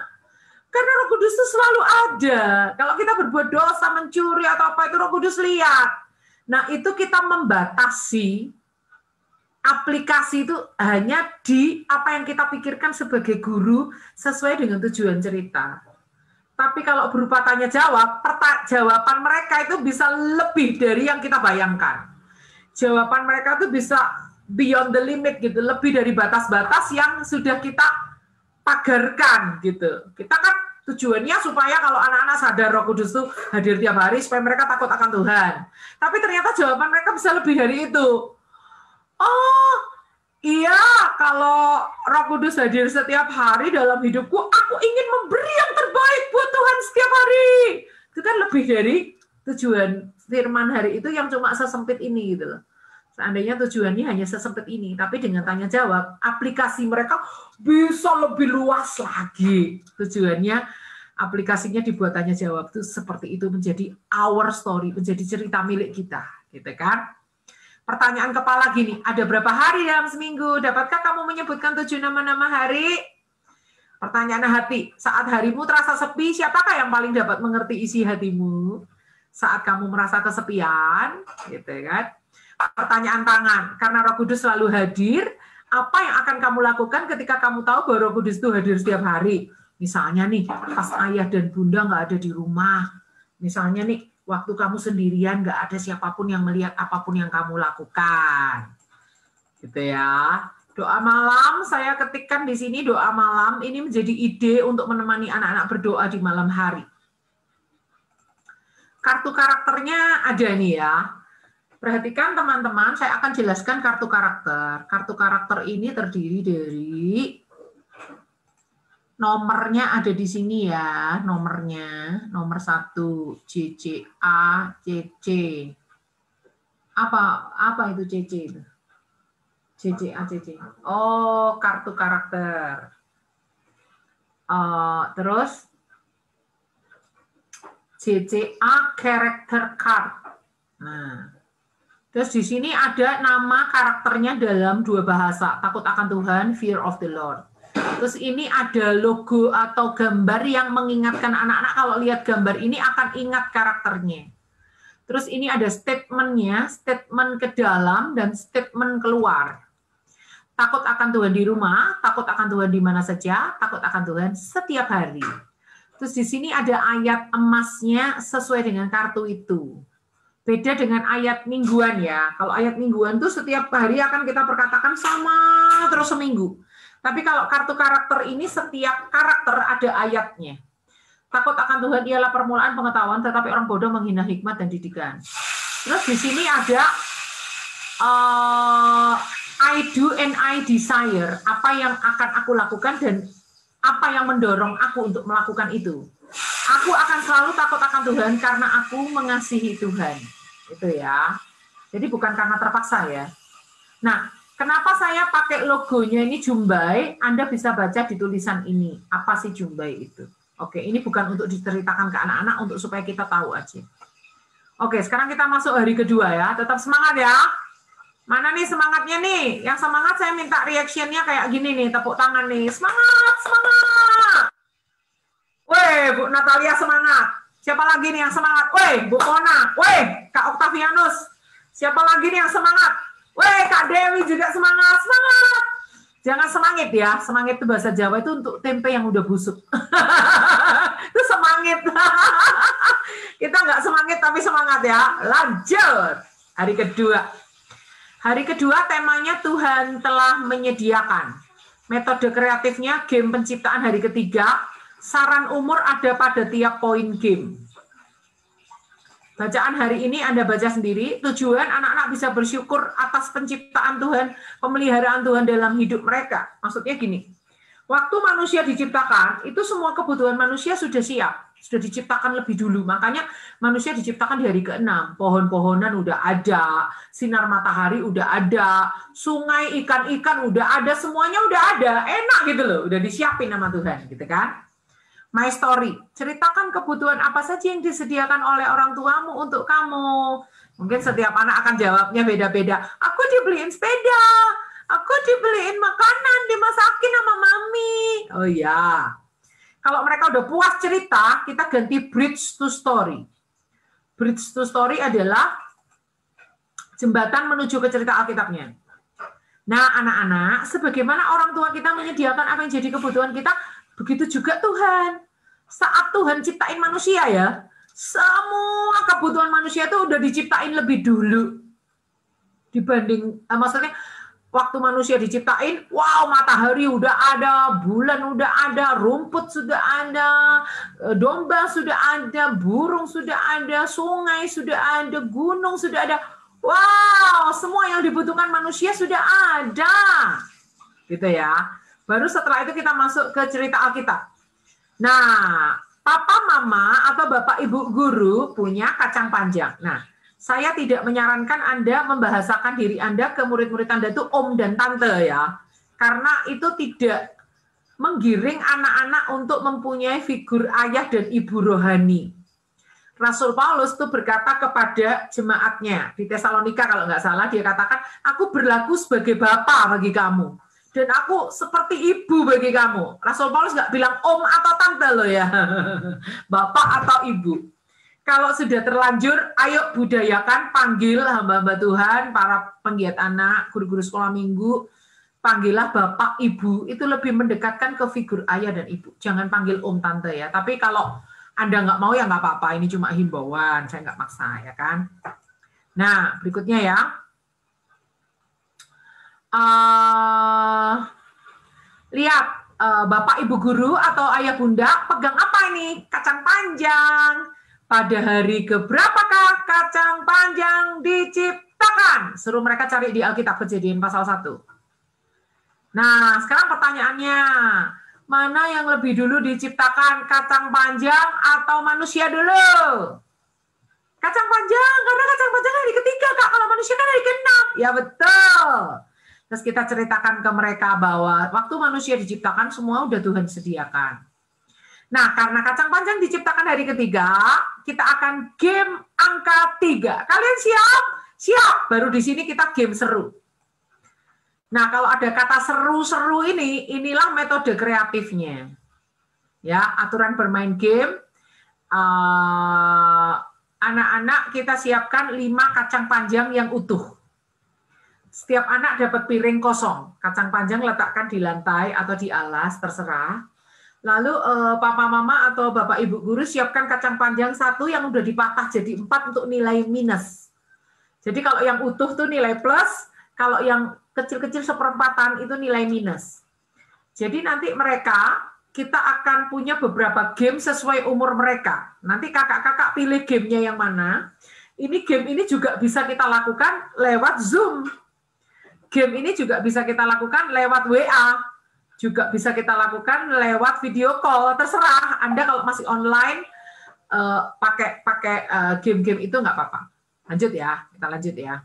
Karena Roh Kudus itu selalu ada. Kalau kita berbuat dosa, mencuri atau apa itu Roh Kudus lihat. Nah, itu kita membatasi aplikasi itu hanya di apa yang kita pikirkan sebagai guru sesuai dengan tujuan cerita. Tapi kalau berupa tanya jawab, jawaban mereka itu bisa lebih dari yang kita bayangkan. Jawaban mereka itu bisa beyond the limit gitu, lebih dari batas-batas yang sudah kita pagarkan gitu. Kita kan tujuannya supaya kalau anak-anak sadar Roh Kudus itu hadir tiap hari supaya mereka takut akan Tuhan. Tapi ternyata jawaban mereka bisa lebih dari itu. Oh, iya, kalau Roh Kudus hadir setiap hari dalam hidupku, aku ingin memberi yang terbaik buat Tuhan setiap hari. Itu kan lebih dari tujuan firman hari itu yang cuma sesempit ini gitu loh. Seandainya tujuannya hanya sesempit ini, tapi dengan tanya jawab, aplikasi mereka bisa lebih luas lagi. Tujuannya aplikasinya dibuat tanya jawab itu seperti itu, menjadi our story, menjadi cerita milik kita, gitu kan? Pertanyaan kepala gini, ada berapa hari dalam seminggu? Dapatkah kamu menyebutkan 7 nama-nama hari? Pertanyaan hati, saat harimu terasa sepi, siapakah yang paling dapat mengerti isi hatimu? Saat kamu merasa kesepian, gitu kan? Pertanyaan tangan, karena Roh Kudus selalu hadir, apa yang akan kamu lakukan ketika kamu tahu bahwa Roh Kudus itu hadir setiap hari? Misalnya nih, pas ayah dan bunda nggak ada di rumah. Misalnya nih, waktu kamu sendirian nggak ada siapapun yang melihat apapun yang kamu lakukan. Gitu ya. Doa malam, saya ketikkan di sini doa malam, ini menjadi ide untuk menemani anak-anak berdoa di malam hari. Kartu karakternya ada nih ya. Perhatikan teman-teman, saya akan jelaskan kartu karakter. Kartu karakter ini terdiri dari nomornya ada di sini ya, nomornya, nomor 1, CCA, CC. Apa itu CC itu? CCA, CC. Oh, kartu karakter. Terus CCA character card. Nah, terus di sini ada nama karakternya dalam 2 bahasa, takut akan Tuhan, fear of the Lord. Terus ini ada logo atau gambar yang mengingatkan anak-anak kalau lihat gambar ini akan ingat karakternya. Terus ini ada statementnya, statement ke dalam dan statement keluar. Takut akan Tuhan di rumah, takut akan Tuhan di mana saja, takut akan Tuhan setiap hari. Terus di sini ada ayat emasnya sesuai dengan kartu itu. Beda dengan ayat mingguan ya. Kalau ayat mingguan tuh setiap hari akan kita perkatakan sama terus seminggu. Tapi kalau kartu karakter ini setiap karakter ada ayatnya. Takut akan Tuhan ialah permulaan pengetahuan, tetapi orang bodoh menghina hikmat dan didikan. Terus di sini ada I do and I desire. Apa yang akan aku lakukan dan apa yang mendorong aku untuk melakukan itu. Aku akan selalu takut akan Tuhan karena aku mengasihi Tuhan. Itu ya. Jadi bukan karena terpaksa ya. Nah, kenapa saya pakai logonya ini Jumbai? Anda bisa baca di tulisan ini. Apa sih Jumbai itu? Oke, ini bukan untuk diceritakan ke anak-anak, untuk supaya kita tahu aja. Oke, sekarang kita masuk hari kedua ya. Tetap semangat ya. Mana nih semangatnya nih? Yang semangat saya minta reaksinya kayak gini nih, tepuk tangan nih. Semangat, semangat. Weh, Bu Natalia semangat. Siapa lagi nih yang semangat? Weh, Bu Kona. Weh, Kak Octavianus. Siapa lagi nih yang semangat? Weh, Kak Dewi juga semangat. Semangat. Jangan semangit ya. Semangit itu bahasa Jawa itu untuk tempe yang udah busuk. Itu semangit. Kita nggak semangit tapi semangat ya. Lanjut. Hari kedua. Hari kedua temanya Tuhan telah menyediakan. Metode kreatifnya game penciptaan hari ketiga. Saran umur ada pada tiap poin game. Bacaan hari ini Anda baca sendiri. Tujuan anak-anak bisa bersyukur atas penciptaan Tuhan, pemeliharaan Tuhan dalam hidup mereka. Maksudnya gini, waktu manusia diciptakan, itu semua kebutuhan manusia sudah siap. Sudah diciptakan lebih dulu. Makanya manusia diciptakan di hari ke-6. Pohon-pohonan udah ada, sinar matahari udah ada, sungai, ikan-ikan udah ada, semuanya udah ada. Enak gitu loh, udah disiapin sama Tuhan, gitu kan? My story, ceritakan kebutuhan apa saja yang disediakan oleh orang tuamu untuk kamu. Mungkin setiap anak akan jawabnya beda-beda. Aku dibeliin sepeda, aku dibeliin makanan, dimasakin sama mami. Oh ya. Kalau mereka udah puas cerita, kita ganti bridge to story. Bridge to story adalah jembatan menuju ke cerita Alkitabnya. Nah, anak-anak, sebagaimana orang tua kita menyediakan apa yang jadi kebutuhan kita, begitu juga Tuhan. Saat Tuhan ciptain manusia ya, semua kebutuhan manusia itu udah diciptain lebih dulu. Dibanding, maksudnya waktu manusia diciptain, wow, matahari udah ada, bulan udah ada, rumput sudah ada, domba sudah ada, burung sudah ada, sungai sudah ada, gunung sudah ada. Wow, semua yang dibutuhkan manusia sudah ada. Gitu ya. Baru setelah itu kita masuk ke cerita Alkitab. Nah, papa, mama, atau bapak, ibu, guru punya kacang panjang. Nah, saya tidak menyarankan Anda membahasakan diri Anda ke murid-murid Anda itu om dan tante ya. Karena itu tidak menggiring anak-anak untuk mempunyai figur ayah dan ibu rohani. Rasul Paulus itu berkata kepada jemaatnya di Tesalonika kalau nggak salah, dia katakan, aku berlaku sebagai bapak bagi kamu. Dan aku seperti ibu bagi kamu. Rasul Paulus nggak bilang om atau tante loh ya. Bapak atau ibu. Kalau sudah terlanjur, ayo budayakan, panggil hamba-hamba Tuhan, para penggiat anak, guru-guru sekolah minggu, panggillah bapak, ibu. Itu lebih mendekatkan ke figur ayah dan ibu. Jangan panggil om, tante ya. Tapi kalau Anda nggak mau ya nggak apa-apa, ini cuma himbauan, saya nggak maksa ya kan. Nah, berikutnya ya. Lihat, bapak ibu guru atau ayah bunda pegang apa ini? Kacang panjang. Pada hari keberapakah kacang panjang diciptakan? Suruh mereka cari di Alkitab Kejadian pasal 1. Nah, sekarang pertanyaannya, mana yang lebih dulu diciptakan, kacang panjang atau manusia dulu? Kacang panjang, karena kacang panjang hari ketiga, Kak. Kalau manusia kan hari ke-6. Ya betul. Terus kita ceritakan ke mereka bahwa waktu manusia diciptakan, semua udah Tuhan sediakan. Nah, karena kacang panjang diciptakan hari ketiga, kita akan game angka 3. Kalian siap? Siap. Baru di sini kita game seru. Nah, kalau ada kata seru-seru ini, inilah metode kreatifnya. Ya, aturan bermain game. Anak-anak kita siapkan 5 kacang panjang yang utuh. Setiap anak dapat piring kosong. Kacang panjang letakkan di lantai atau di alas, terserah. Lalu papa, mama, atau bapak, ibu guru siapkan kacang panjang 1 yang udah dipatah jadi 4 untuk nilai minus. Jadi kalau yang utuh tuh nilai plus, kalau yang kecil-kecil seperempatan itu nilai minus. Jadi nanti mereka, kita akan punya beberapa game sesuai umur mereka. Nanti kakak-kakak pilih gamenya yang mana. Game ini juga bisa kita lakukan lewat Zoom. Game ini juga bisa kita lakukan lewat WA. Juga bisa kita lakukan lewat video call. Terserah, Anda kalau masih online, pakai game-game itu nggak apa-apa. Lanjut ya, kita lanjut ya.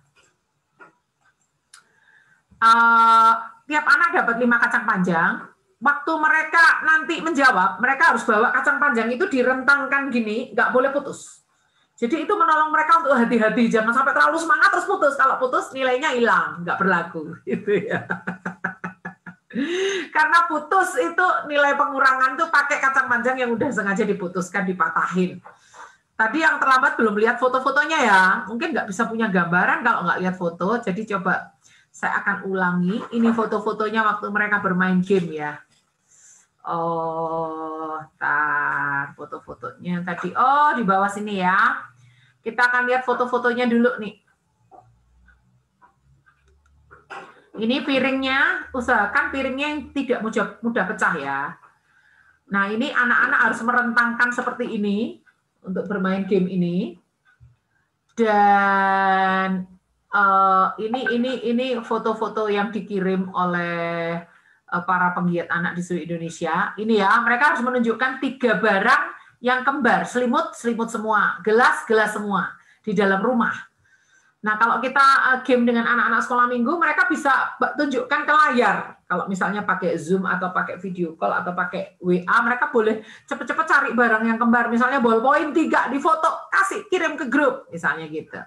Tiap anak dapat 5 kacang panjang. Waktu mereka nanti menjawab, mereka harus bawa kacang panjang itu direntangkan gini, nggak boleh putus. Jadi itu menolong mereka untuk hati-hati, jangan sampai terlalu semangat terus putus. Kalau putus nilainya hilang, nggak berlaku. Gitu ya. Karena putus itu nilai pengurangan tuh pakai kacang panjang yang udah sengaja diputuskan, dipatahin. Tadi yang terlambat belum lihat foto-fotonya ya, mungkin nggak bisa punya gambaran kalau nggak lihat foto. Jadi coba saya akan ulangi, ini foto-fotonya waktu mereka bermain game ya. Oh, foto-fotonya tadi. Oh, di bawah sini ya. Kita akan lihat foto-fotonya dulu nih. Ini piringnya, usahakan piringnya yang tidak mudah pecah ya. Nah, ini anak-anak harus merentangkan seperti ini untuk bermain game ini. Dan ini foto-foto yang dikirim oleh para penggiat anak di seluruh Indonesia. Ini ya, mereka harus menunjukkan 3 barang yang kembar, selimut semua, gelas semua di dalam rumah. Nah, kalau kita game dengan anak-anak sekolah minggu, mereka bisa tunjukkan ke layar. Kalau misalnya pakai Zoom atau pakai video call atau pakai WA, mereka boleh cepet-cepet cari barang yang kembar. Misalnya ballpoint 3 di foto, kirim ke grup, misalnya gitu.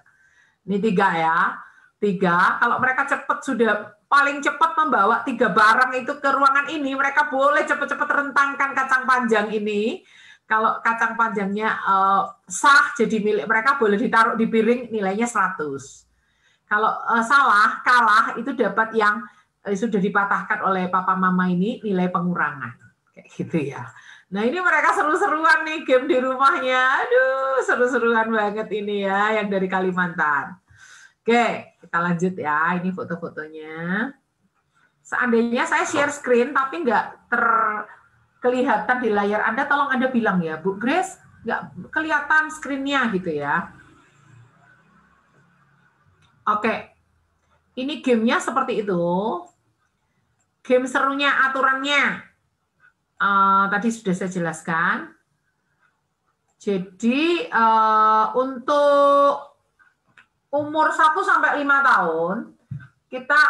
Ini 3 ya. 3, kalau mereka cepat sudah paling cepat membawa 3 barang itu ke ruangan ini, mereka boleh cepat-cepat rentangkan kacang panjang ini. Kalau kacang panjangnya sah jadi milik mereka, boleh ditaruh di piring, nilainya 100. Kalau kalah, itu dapat yang sudah dipatahkan oleh papa mama ini, nilai pengurangan. Kayak gitu ya. Nah ini mereka seru-seruan nih game di rumahnya. Aduh, seru-seruan banget ini ya, yang dari Kalimantan. Oke, kita lanjut ya. Ini foto-fotonya. Seandainya saya share screen, tapi nggak kelihatan di layar Anda, tolong Anda bilang ya, Bu Grace, nggak kelihatan screen-nya gitu ya. Oke, ini gamenya seperti itu. Game serunya, aturannya, tadi sudah saya jelaskan. Jadi, untuk umur 1-5 tahun, kita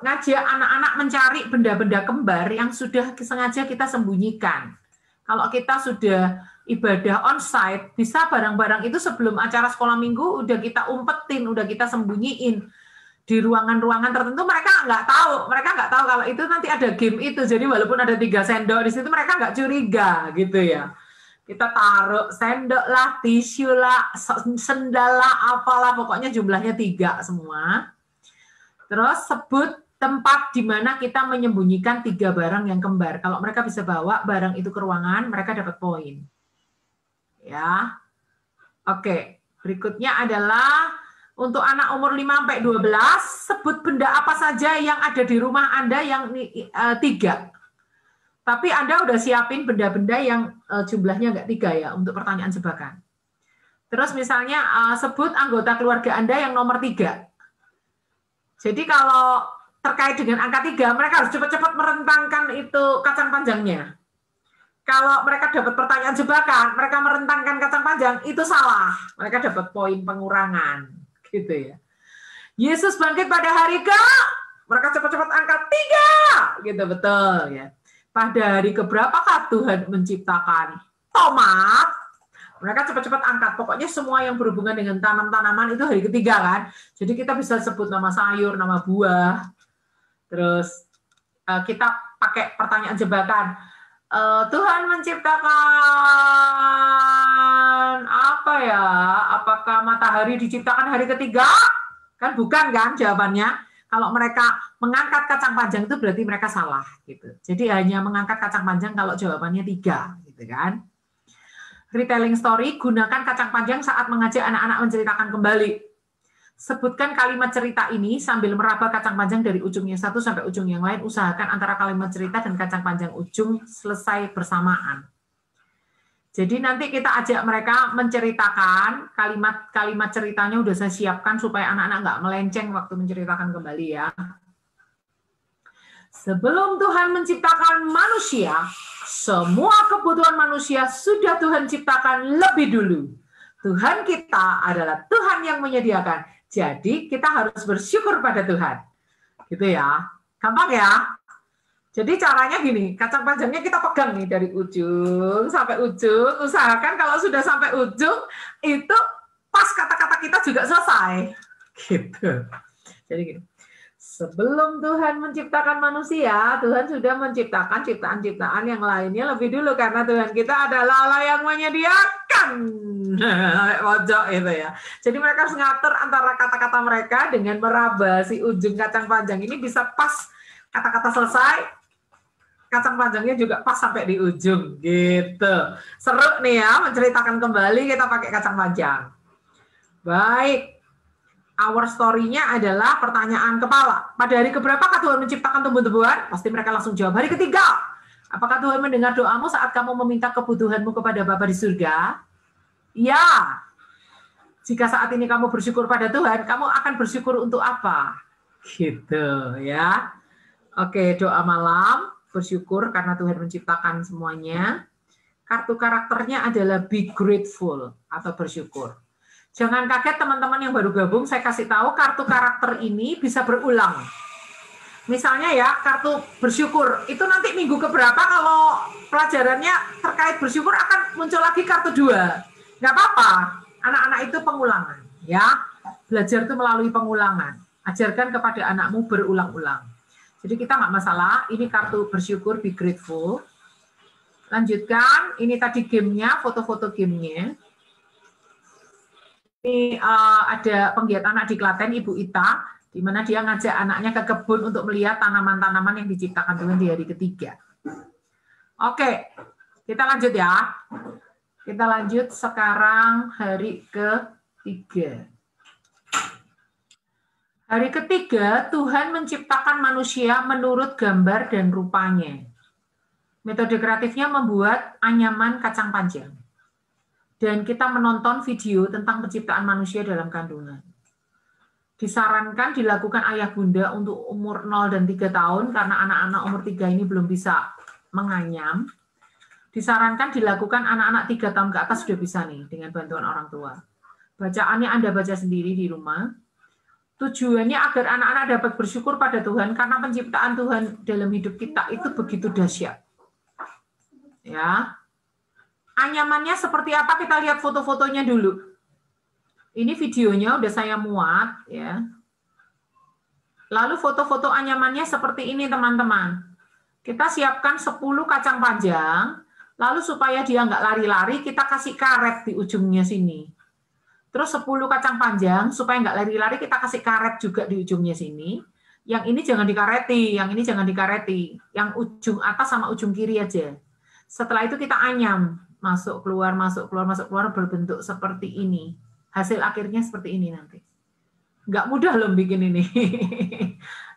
ngajak anak-anak mencari benda-benda kembar yang sudah sengaja kita sembunyikan. Kalau kita sudah ibadah onsite, bisa barang-barang itu sebelum acara sekolah minggu udah kita umpetin, udah kita sembunyiin di ruangan-ruangan tertentu. Mereka nggak tahu kalau itu nanti ada game itu. Jadi walaupun ada 3 sendok di situ, mereka nggak curiga gitu ya. Kita taruh sendok lah, tisu lah, sendal lah, apalah, pokoknya jumlahnya 3 semua. Terus sebut tempat di mana kita menyembunyikan 3 barang yang kembar. Kalau mereka bisa bawa barang itu ke ruangan, mereka dapat poin. Ya. Oke, berikutnya adalah untuk anak umur 5-12, sebut benda apa saja yang ada di rumah Anda yang 3. Tapi Anda udah siapin benda-benda yang jumlahnya nggak 3 ya, untuk pertanyaan jebakan. Terus misalnya sebut anggota keluarga Anda yang nomor 3. Jadi kalau terkait dengan angka 3, mereka harus cepat-cepat merentangkan itu kacang panjangnya. Kalau mereka dapat pertanyaan jebakan, mereka merentangkan kacang panjang, itu salah. Mereka dapat poin pengurangan. Gitu ya. Yesus bangkit pada hari ke, mereka cepat-cepat angkat 3. Gitu, betul ya. Pada hari keberapakah Tuhan menciptakan tomat? Mereka cepat-cepat angkat. Pokoknya semua yang berhubungan dengan tanam-tanaman itu hari ketiga kan. Jadi kita bisa sebut nama sayur, nama buah. Terus kita pakai pertanyaan jebakan. Tuhan menciptakan apa ya? Apakah matahari diciptakan hari ketiga? Kan bukan kan jawabannya. Kalau mereka mengangkat kacang panjang itu berarti mereka salah gitu. Jadi hanya mengangkat kacang panjang kalau jawabannya 3 gitu kan. Retelling story, gunakan kacang panjang saat mengajak anak-anak menceritakan kembali. Sebutkan kalimat cerita ini sambil meraba kacang panjang dari ujung yang satu sampai ujung yang lain. Usahakan antara kalimat cerita dan kacang panjang ujung selesai bersamaan. Jadi nanti kita ajak mereka menceritakan kalimat ceritanya udah saya siapkan supaya anak-anak nggak melenceng waktu menceritakan kembali ya. Sebelum Tuhan menciptakan manusia, semua kebutuhan manusia sudah Tuhan ciptakan lebih dulu. Tuhan kita adalah Tuhan yang menyediakan. Jadi kita harus bersyukur pada Tuhan. Gitu ya. Gampang ya. Jadi caranya gini, kacang panjangnya kita pegang nih dari ujung sampai ujung. Usahakan kalau sudah sampai ujung, itu pas kata-kata kita juga selesai. Gitu. Jadi gini. Sebelum Tuhan menciptakan manusia, Tuhan sudah menciptakan ciptaan-ciptaan yang lainnya lebih dulu karena Tuhan kita adalah Allah yang menyediakan. Pojok itu ya. Jadi mereka harus ngatur antara kata-kata mereka dengan meraba si ujung kacang panjang ini bisa pas kata-kata selesai, kacang panjangnya juga pas sampai di ujung gitu. Seru nih ya menceritakan kembali kita pakai kacang panjang. Baik. Our story-nya adalah pertanyaan kepala. Pada hari keberapakah Tuhan menciptakan tumbuh-tumbuhan? Pasti mereka langsung jawab, hari ketiga. Apakah Tuhan mendengar doamu saat kamu meminta kebutuhanmu kepada Bapa di surga? Ya. Jika saat ini kamu bersyukur pada Tuhan, kamu akan bersyukur untuk apa? Gitu ya. Oke, doa malam. Bersyukur karena Tuhan menciptakan semuanya. Kartu karakternya adalah be grateful atau bersyukur. Jangan kaget teman-teman yang baru gabung, saya kasih tahu kartu karakter ini bisa berulang. Misalnya ya, kartu bersyukur, itu nanti minggu keberapa kalau pelajarannya terkait bersyukur akan muncul lagi kartu 2. Nggak apa-apa, anak-anak itu pengulangan. Ya, belajar itu melalui pengulangan. Ajarkan kepada anakmu berulang-ulang. Jadi kita nggak masalah. Ini kartu bersyukur, be grateful. Lanjutkan. Ini tadi gamenya, foto-foto gamenya. Ini ada penggiat anak di Klaten, Ibu Ita, di mana dia ngajak anaknya ke kebun untuk melihat tanaman-tanaman yang diciptakan Tuhan di hari ketiga. Oke, kita lanjut ya. Kita lanjut sekarang hari ketiga. Hari ketiga, Tuhan menciptakan manusia menurut gambar dan rupanya. Metode kreatifnya membuat anyaman kacang panjang. Dan kita menonton video tentang penciptaan manusia dalam kandungan. Disarankan dilakukan ayah bunda untuk umur 0 dan 3 tahun, karena anak-anak umur 3 ini belum bisa menganyam. Disarankan dilakukan anak-anak 3 tahun ke atas sudah bisa nih, dengan bantuan orang tua. Bacaannya Anda baca sendiri di rumah. Tujuannya agar anak-anak dapat bersyukur pada Tuhan, karena penciptaan Tuhan dalam hidup kita itu begitu dahsyat. Ya. Anyamannya seperti apa? Kita lihat foto-fotonya dulu. Ini videonya udah saya muat, ya. Lalu foto-foto anyamannya seperti ini, teman-teman. Kita siapkan 10 kacang panjang, lalu supaya dia nggak lari-lari, kita kasih karet di ujungnya sini. Terus 10 kacang panjang, supaya nggak lari-lari, kita kasih karet juga di ujungnya sini. Yang ini jangan dikareti, yang ini jangan dikareti. Yang ujung atas sama ujung kiri aja. Setelah itu kita anyam. Masuk, keluar, masuk, keluar, masuk, keluar, berbentuk seperti ini. Hasil akhirnya seperti ini nanti. Nggak mudah loh bikin ini.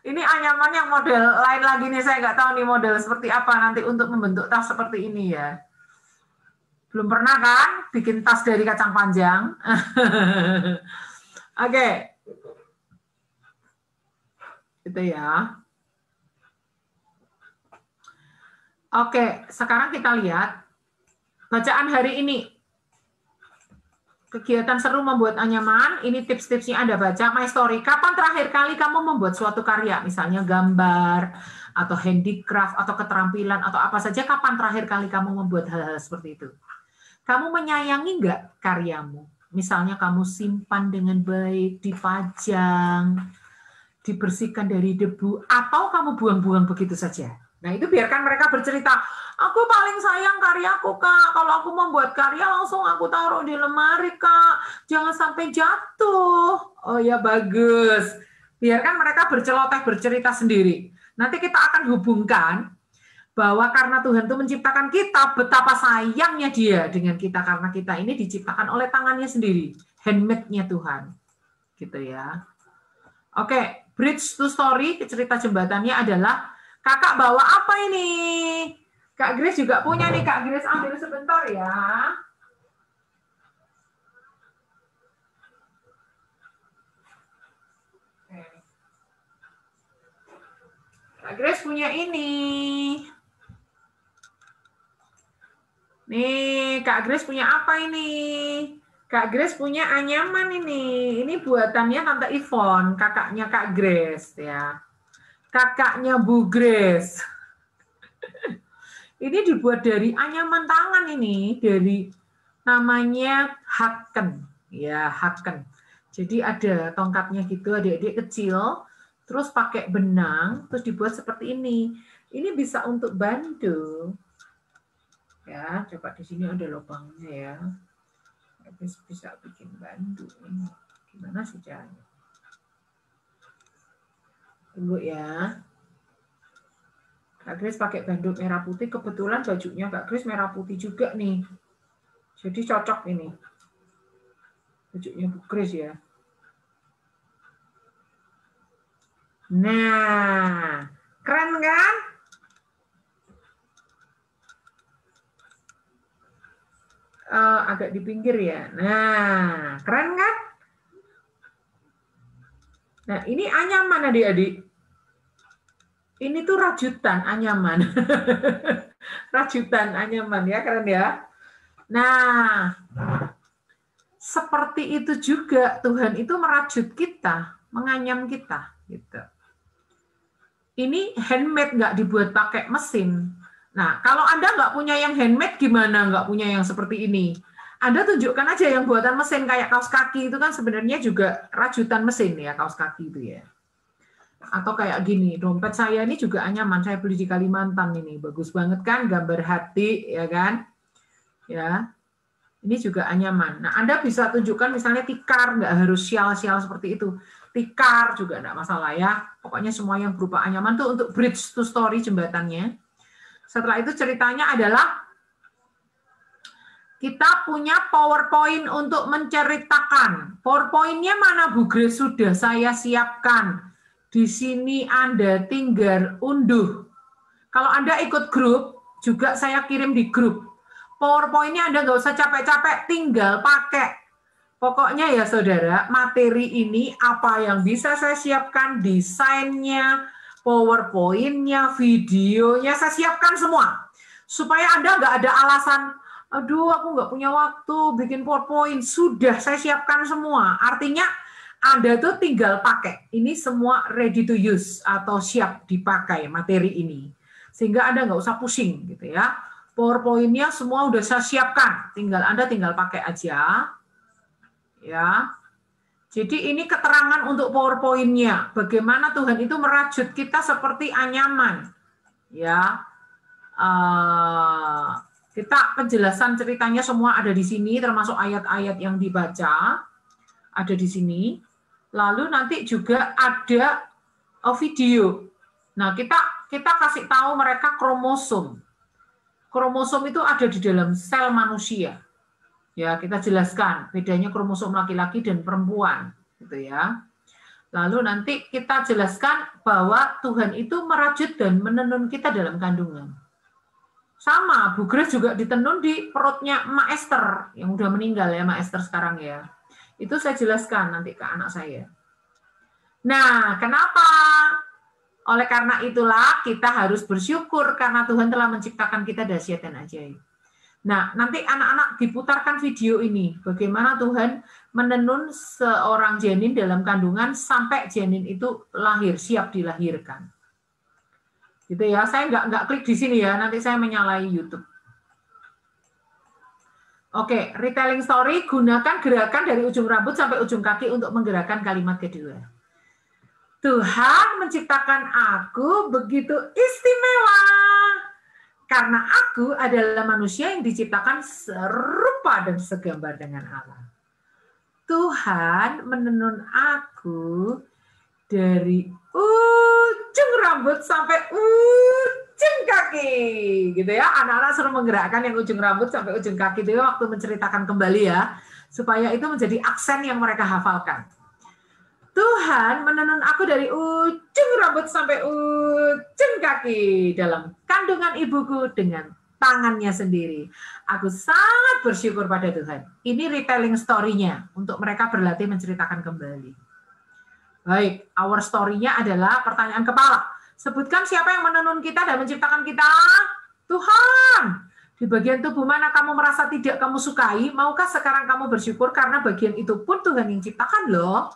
Ini anyaman yang model lain lagi nih, saya nggak tahu nih model seperti apa nanti untuk membentuk tas seperti ini ya. Belum pernah kan bikin tas dari kacang panjang? Oke. Gitu ya. Oke, sekarang kita lihat bacaan hari ini. Kegiatan seru membuat anyaman, ini tips-tipsnya Anda baca. My Story, kapan terakhir kali kamu membuat suatu karya? Misalnya gambar, atau handicraft, atau keterampilan, atau apa saja. Kapan terakhir kali kamu membuat hal-hal seperti itu? Kamu menyayangi nggak karyamu? Misalnya kamu simpan dengan baik, dipajang, dibersihkan dari debu, atau kamu buang-buang begitu saja. Nah, itu biarkan mereka bercerita. Aku paling sayang karyaku, Kak. Kalau aku membuat karya, langsung aku taruh di lemari, Kak. Jangan sampai jatuh. Oh ya, bagus. Biarkan mereka berceloteh, bercerita sendiri. Nanti kita akan hubungkan bahwa karena Tuhan itu menciptakan kita, betapa sayangnya Dia dengan kita. Karena kita ini diciptakan oleh tangannya sendiri. Handmade-nya Tuhan. Gitu ya. Oke, bridge to story, cerita jembatannya adalah Kakak bawa apa ini? Kak Grace juga punya nih. Kak Grace ambil sebentar ya. Kak Grace punya ini. Nih, Kak Grace punya apa ini? Kak Grace punya anyaman ini. Ini buatannya Tante Ivon, kakaknya Kak Grace ya. Kakaknya Bu Grace. Ini dibuat dari anyaman tangan ini, dari namanya Haken. Ya, Haken. Jadi ada tongkatnya gitu, adik-adik kecil, terus pakai benang, terus dibuat seperti ini. Ini bisa untuk bandu. Ya, coba di sini ada lubangnya ya. Bisa bikin bandu. Gimana sih caranya? Tunggu ya. Kak Grace pakai banduk merah putih. Kebetulan bajunya Kak Grace merah putih juga nih. Jadi cocok ini. Bajunya Bu Grace ya. Nah, keren kan? Agak di pinggir ya. Nah, keren kan? Nah, ini anyaman adik-adik. Ini tuh rajutan anyaman. Rajutan anyaman ya, keren ya. Nah, seperti itu juga Tuhan itu merajut kita, menganyam kita gitu. Ini handmade, nggak dibuat pakai mesin. Nah, kalau Anda nggak punya yang handmade, gimana nggak punya yang seperti ini? Anda tunjukkan aja yang buatan mesin kayak kaos kaki itu kan sebenarnya juga rajutan mesin ya, kaos kaki itu ya. Atau kayak gini, dompet saya ini juga anyaman, saya beli di Kalimantan ini, bagus banget kan, gambar hati ya kan, ya. Ini juga anyaman. Nah, Anda bisa tunjukkan misalnya tikar, nggak harus sial-sial seperti itu. Tikar juga nggak masalah ya. Pokoknya semua yang berupa anyaman tuh untuk bridge to story jembatannya. Setelah itu ceritanya adalah kita punya PowerPoint untuk menceritakan. PowerPoint-nya mana Bu Grace? Sudah saya siapkan. Di sini Anda tinggal unduh. Kalau Anda ikut grup, juga saya kirim di grup. PowerPoint-nya Anda nggak usah capek-capek, tinggal pakai. Pokoknya ya saudara, materi ini apa yang bisa saya siapkan, desainnya, PowerPoint-nya, videonya, saya siapkan semua. Supaya Anda nggak ada alasan, aduh aku nggak punya waktu bikin PowerPoint. Sudah saya siapkan semua. Artinya Anda tuh tinggal pakai. Ini semua ready to use atau siap dipakai materi ini. Sehingga Anda nggak usah pusing gitu ya. PowerPoint-nya semua udah saya siapkan. Anda tinggal pakai aja. Ya. Jadi ini keterangan untuk PowerPoint-nya. Bagaimana Tuhan itu merajut kita seperti anyaman. Ya. Kita penjelasan ceritanya semua ada di sini, termasuk ayat-ayat yang dibaca ada di sini. Lalu nanti juga ada video. Nah, kita kasih tahu mereka kromosom. Kromosom itu ada di dalam sel manusia. Ya, kita jelaskan bedanya kromosom laki-laki dan perempuan, gitu ya. Lalu nanti kita jelaskan bahwa Tuhan itu merajut dan menenun kita dalam kandungan. Sama, Bu Grace juga ditenun di perutnya Mak Esther, yang udah meninggal ya, Mak Esther sekarang ya. Itu saya jelaskan nanti ke anak saya. Nah, kenapa? Oleh karena itulah kita harus bersyukur karena Tuhan telah menciptakan kita dahsyat dan ajaib. Nah, nanti anak-anak diputarkan video ini, bagaimana Tuhan menenun seorang janin dalam kandungan sampai janin itu lahir, siap dilahirkan. Gitu ya, saya nggak klik di sini ya, nanti saya menyalahi YouTube. Oke, retelling story, gunakan gerakan dari ujung rambut sampai ujung kaki untuk menggerakkan kalimat kedua. Tuhan menciptakan aku begitu istimewa, karena aku adalah manusia yang diciptakan serupa dan segambar dengan Allah. Tuhan menenun aku dari ujung rambut sampai ujung kaki, gitu ya. Anak-anak suruh menggerakkan yang ujung rambut sampai ujung kaki itu waktu menceritakan kembali ya, supaya itu menjadi aksen yang mereka hafalkan. Tuhan menenun aku dari ujung rambut sampai ujung kaki dalam kandungan ibuku dengan tangannya sendiri. Aku sangat bersyukur pada Tuhan. Ini retelling story-nya untuk mereka berlatih menceritakan kembali. Baik, our story-nya adalah pertanyaan kepala. Sebutkan siapa yang menenun kita dan menciptakan kita? Tuhan. Di bagian tubuh mana kamu merasa tidak kamu sukai? Maukah sekarang kamu bersyukur karena bagian itu pun Tuhan yang ciptakan loh?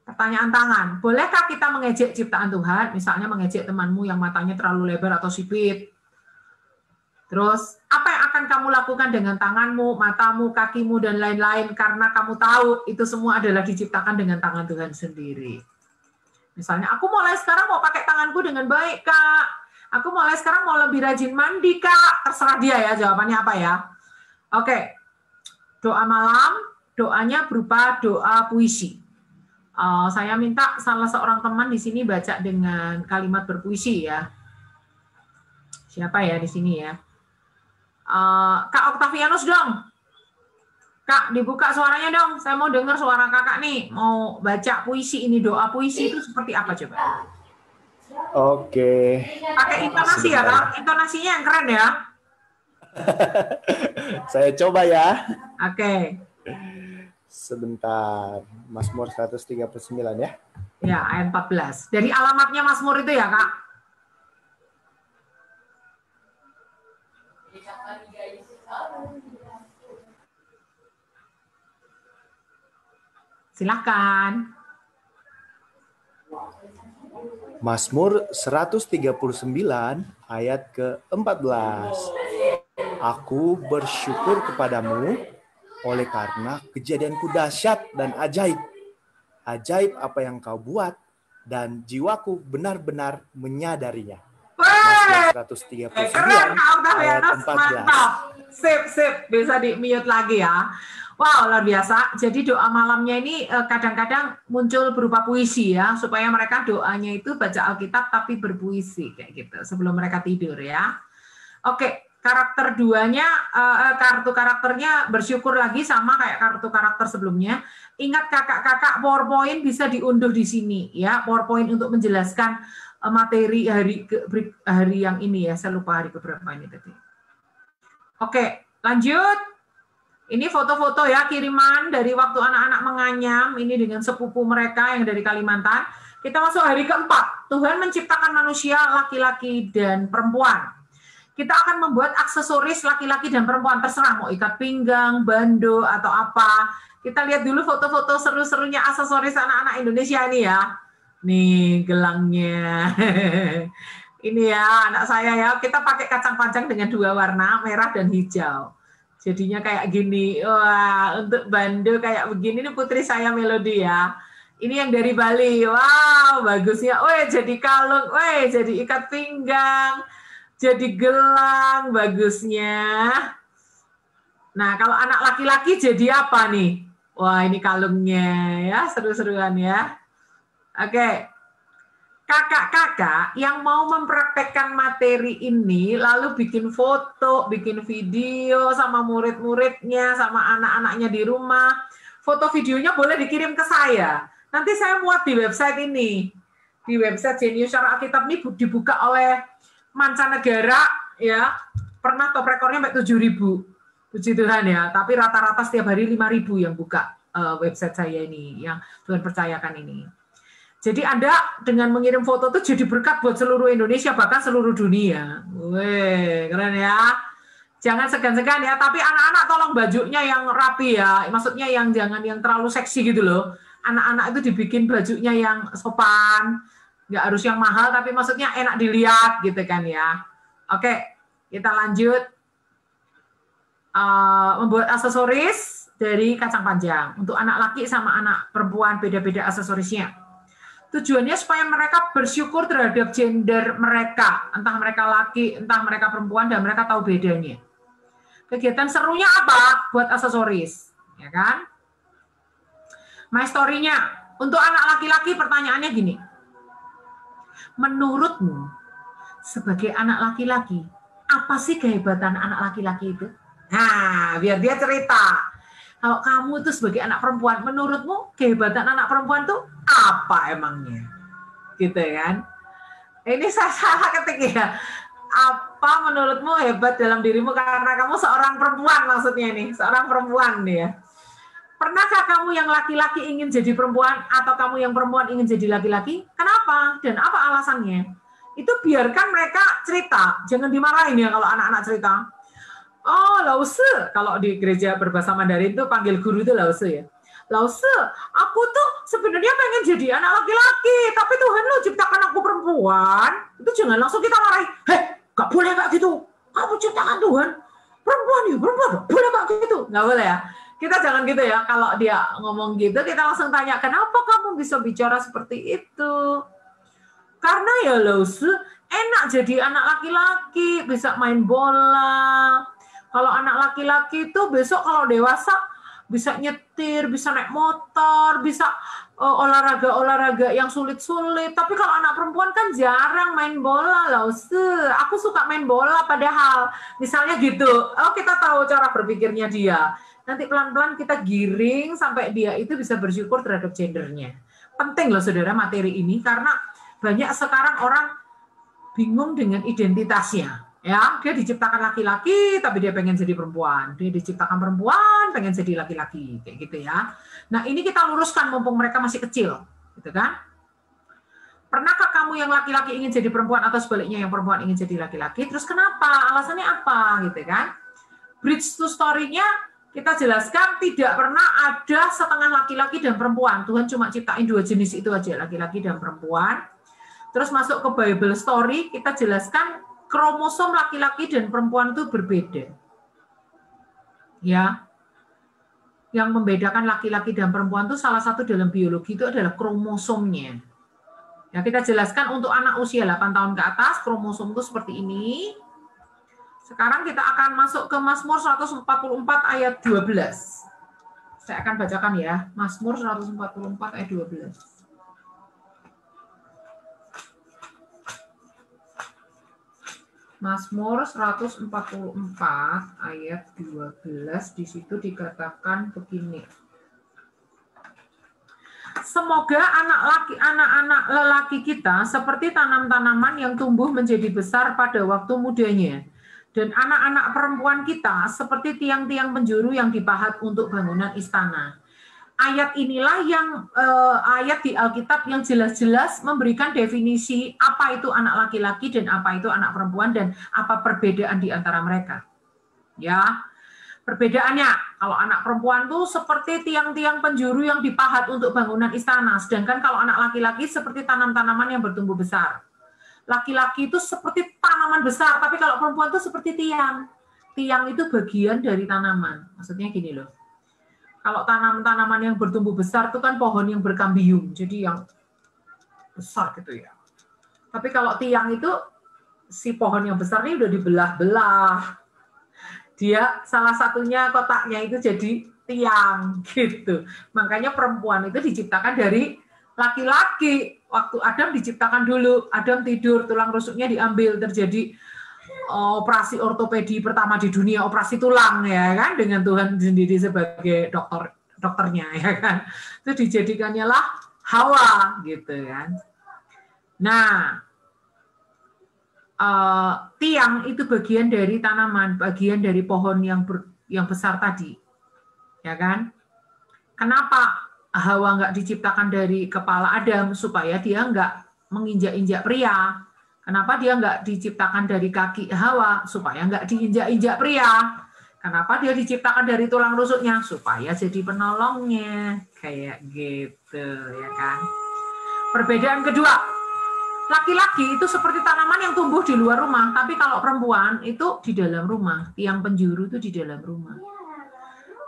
Pertanyaan tangan, bolehkah kita mengejek ciptaan Tuhan? Misalnya mengejek temanmu yang matanya terlalu lebar atau sipit. Terus, apa yang akan kamu lakukan dengan tanganmu, matamu, kakimu, dan lain-lain? Karena kamu tahu itu semua adalah diciptakan dengan tangan Tuhan sendiri. Misalnya, aku mulai sekarang mau pakai tanganku dengan baik, Kak. Aku mulai sekarang mau lebih rajin mandi, Kak. Terserah dia ya, jawabannya apa ya. Oke, doa malam, doanya berupa doa puisi. Saya minta salah seorang teman di sini baca dengan kalimat berpuisi ya. Siapa ya di sini ya? Kak Octavianus dong. Kak, dibuka suaranya dong. Saya mau dengar suara kakak nih. Mau baca puisi ini, doa puisi itu seperti apa coba? Oke. Pakai intonasi ya, Kak. Intonasinya yang keren ya. Saya coba ya. Oke. Sebentar, Mazmur 139 ya. Ya, ayat 14. Dari alamatnya Mazmur itu ya, Kak? Silakan. Mazmur 139 ayat ke-14. Aku bersyukur kepadamu, oleh karena kejadianku dahsyat dan ajaib. Ajaib apa yang kau buat, dan jiwaku benar-benar menyadarinya. Mazmur 139 keren Kak ayat Octavianus, 14. mantap. Sip, bisa di-mute lagi ya. Wow, luar biasa. Jadi doa malamnya ini kadang-kadang muncul berupa puisi ya, supaya mereka doanya itu baca Alkitab tapi berpuisi kayak gitu sebelum mereka tidur ya. Oke, karakter duanya, kartu karakternya bersyukur lagi sama kayak kartu karakter sebelumnya. Ingat kakak-kakak, PowerPoint bisa diunduh di sini ya, PowerPoint untuk menjelaskan materi hari yang ini ya, saya lupa hari keberapa ini tadi. Oke, lanjut. Ini foto-foto ya, kiriman dari waktu anak-anak menganyam, ini dengan sepupu mereka yang dari Kalimantan. Kita masuk hari keempat. Tuhan menciptakan manusia laki-laki dan perempuan. Kita akan membuat aksesoris laki-laki dan perempuan, terserah mau ikat pinggang, bando, atau apa. Kita lihat dulu foto-foto seru-serunya aksesoris anak-anak Indonesia ini ya. Nih gelangnya. Ini ya anak saya ya, kita pakai kacang panjang dengan 2 warna, merah dan hijau. Jadinya kayak gini. Wah, untuk bando kayak begini, ini putri saya Melody ya. Ini yang dari Bali. Wow, bagusnya. Weh, jadi kalung. Weh, jadi ikat pinggang. Jadi gelang, bagusnya. Nah, kalau anak laki-laki jadi apa nih? Wah, ini kalungnya ya, seru-seruan ya. Oke. Kakak-kakak yang mau mempraktekkan materi ini, lalu bikin foto, bikin video sama murid-muridnya, sama anak-anaknya di rumah. Foto videonya boleh dikirim ke saya. Nanti saya muat di website ini. Di website Jenius Syarah Alkitab ini dibuka oleh mancanegara, ya. Pernah top rekornya sampai 7.000. Puji Tuhan ya. Tapi rata-rata setiap hari 5.000 yang buka website saya ini, yang Tuhan percayakan ini. Jadi Anda dengan mengirim foto itu jadi berkat buat seluruh Indonesia, bahkan seluruh dunia. Weh, keren ya. Jangan segan-segan ya, tapi anak-anak tolong bajunya yang rapi ya. Maksudnya yang jangan yang terlalu seksi gitu loh. Anak-anak itu dibikin bajunya yang sopan, nggak harus yang mahal, tapi maksudnya enak dilihat gitu kan ya. Oke, kita lanjut. Membuat aksesoris dari kacang panjang. Untuk anak laki sama anak perempuan beda-beda aksesorisnya. Tujuannya supaya mereka bersyukur terhadap gender mereka, entah mereka laki, entah mereka perempuan, dan mereka tahu bedanya. Kegiatan serunya apa? Buat aksesoris, ya kan? My story-nya, untuk anak laki-laki pertanyaannya gini, menurutmu sebagai anak laki-laki, apa sih kehebatan anak laki-laki itu? Nah, biar dia cerita. Kalau kamu itu sebagai anak perempuan, menurutmu kehebatan anak perempuan tuh apa emangnya? Gitu kan? Ini saya salah ketik ya. Apa menurutmu hebat dalam dirimu karena kamu seorang perempuan maksudnya nih, seorang perempuan nih ya. Pernahkah kamu yang laki-laki ingin jadi perempuan atau kamu yang perempuan ingin jadi laki-laki? Kenapa? Dan apa alasannya? Itu biarkan mereka cerita, jangan dimarahin ya kalau anak-anak cerita. Oh, lause. Kalau di gereja berbahasa Mandarin tuh panggil guru itu lause ya. Lause, aku tuh sebenarnya pengen jadi anak laki-laki, tapi Tuhan lo ciptakan aku perempuan. Itu jangan langsung kita marahin. Gak boleh kayak gitu. Kamu ciptakan Tuhan perempuan ya, perempuan. Boleh kayak gitu. Gak boleh ya. Kita jangan gitu ya. Kalau dia ngomong gitu, kita langsung tanya, kenapa kamu bisa bicara seperti itu? Karena ya lause, enak jadi anak laki-laki, bisa main bola. Kalau anak laki-laki itu besok kalau dewasa bisa nyetir, bisa naik motor, bisa olahraga-olahraga yang sulit-sulit. Tapi kalau anak perempuan kan jarang main bola loh. Aku suka main bola padahal. Misalnya gitu. Oh, kita tahu cara berpikirnya dia. Nanti pelan-pelan kita giring sampai dia itu bisa bersyukur terhadap gendernya. Penting loh saudara materi ini karena banyak sekarang orang bingung dengan identitasnya. Ya, dia diciptakan laki-laki, tapi dia pengen jadi perempuan. Dia diciptakan perempuan, pengen jadi laki-laki, kayak gitu ya. Nah, ini kita luruskan mumpung mereka masih kecil, gitu kan? Pernahkah kamu yang laki-laki ingin jadi perempuan atau sebaliknya yang perempuan ingin jadi laki-laki? Terus kenapa? Alasannya apa, gitu kan? Bridge to story-nya kita jelaskan tidak pernah ada setengah laki-laki dan perempuan. Tuhan cuma ciptain 2 jenis itu aja, laki-laki dan perempuan. Terus masuk ke Bible story, kita jelaskan kromosom laki-laki dan perempuan itu berbeda. Ya. Yang membedakan laki-laki dan perempuan itu salah satu dalam biologi itu adalah kromosomnya. Ya, kita jelaskan untuk anak usia 8 tahun ke atas, kromosom itu seperti ini. Sekarang kita akan masuk ke Mazmur 144 ayat 12. Saya akan bacakan ya, Mazmur 144 ayat 12. Mazmur 144 ayat 12 di situ dikatakan begini. Semoga anak-anak lelaki kita seperti tanam-tanaman yang tumbuh menjadi besar pada waktu mudanya, dan anak-anak perempuan kita seperti tiang-tiang penjuru yang dipahat untuk bangunan istana. Ayat inilah yang ayat di Alkitab yang jelas-jelas memberikan definisi apa itu anak laki-laki dan apa itu anak perempuan dan apa perbedaan di antara mereka. Ya, perbedaannya kalau anak perempuan tuh seperti tiang-tiang penjuru yang dipahat untuk bangunan istana, sedangkan kalau anak laki-laki seperti tanam-tanaman yang bertumbuh besar. Laki-laki itu seperti tanaman besar, tapi kalau perempuan itu seperti tiang. Tiang itu bagian dari tanaman. Maksudnya gini loh. Kalau tanaman yang bertumbuh besar itu kan pohon yang berkambium, jadi yang besar gitu ya. Tapi kalau tiang itu, si pohon yang besar ini udah dibelah-belah. Dia salah satunya kotaknya itu jadi tiang gitu. Makanya perempuan itu diciptakan dari laki-laki. Waktu Adam diciptakan dulu, Adam tidur, tulang rusuknya diambil, terjadi operasi ortopedi pertama di dunia, operasi tulang ya kan, dengan Tuhan sendiri sebagai dokternya ya kan. Itu dijadikannya lah Hawa gitu kan. Nah, tiang itu bagian dari tanaman, bagian dari pohon yang besar tadi. Ya kan? Kenapa Hawa nggak diciptakan dari kepala Adam? Supaya dia nggak menginjak-injak pria. Kenapa dia nggak diciptakan dari kaki Hawa? Supaya nggak diinjak-injak pria. Kenapa dia diciptakan dari tulang rusuknya? Supaya jadi penolongnya. Kayak gitu, ya kan? Perbedaan kedua, laki-laki itu seperti tanaman yang tumbuh di luar rumah, tapi kalau perempuan itu di dalam rumah. Tiang penjuru itu di dalam rumah.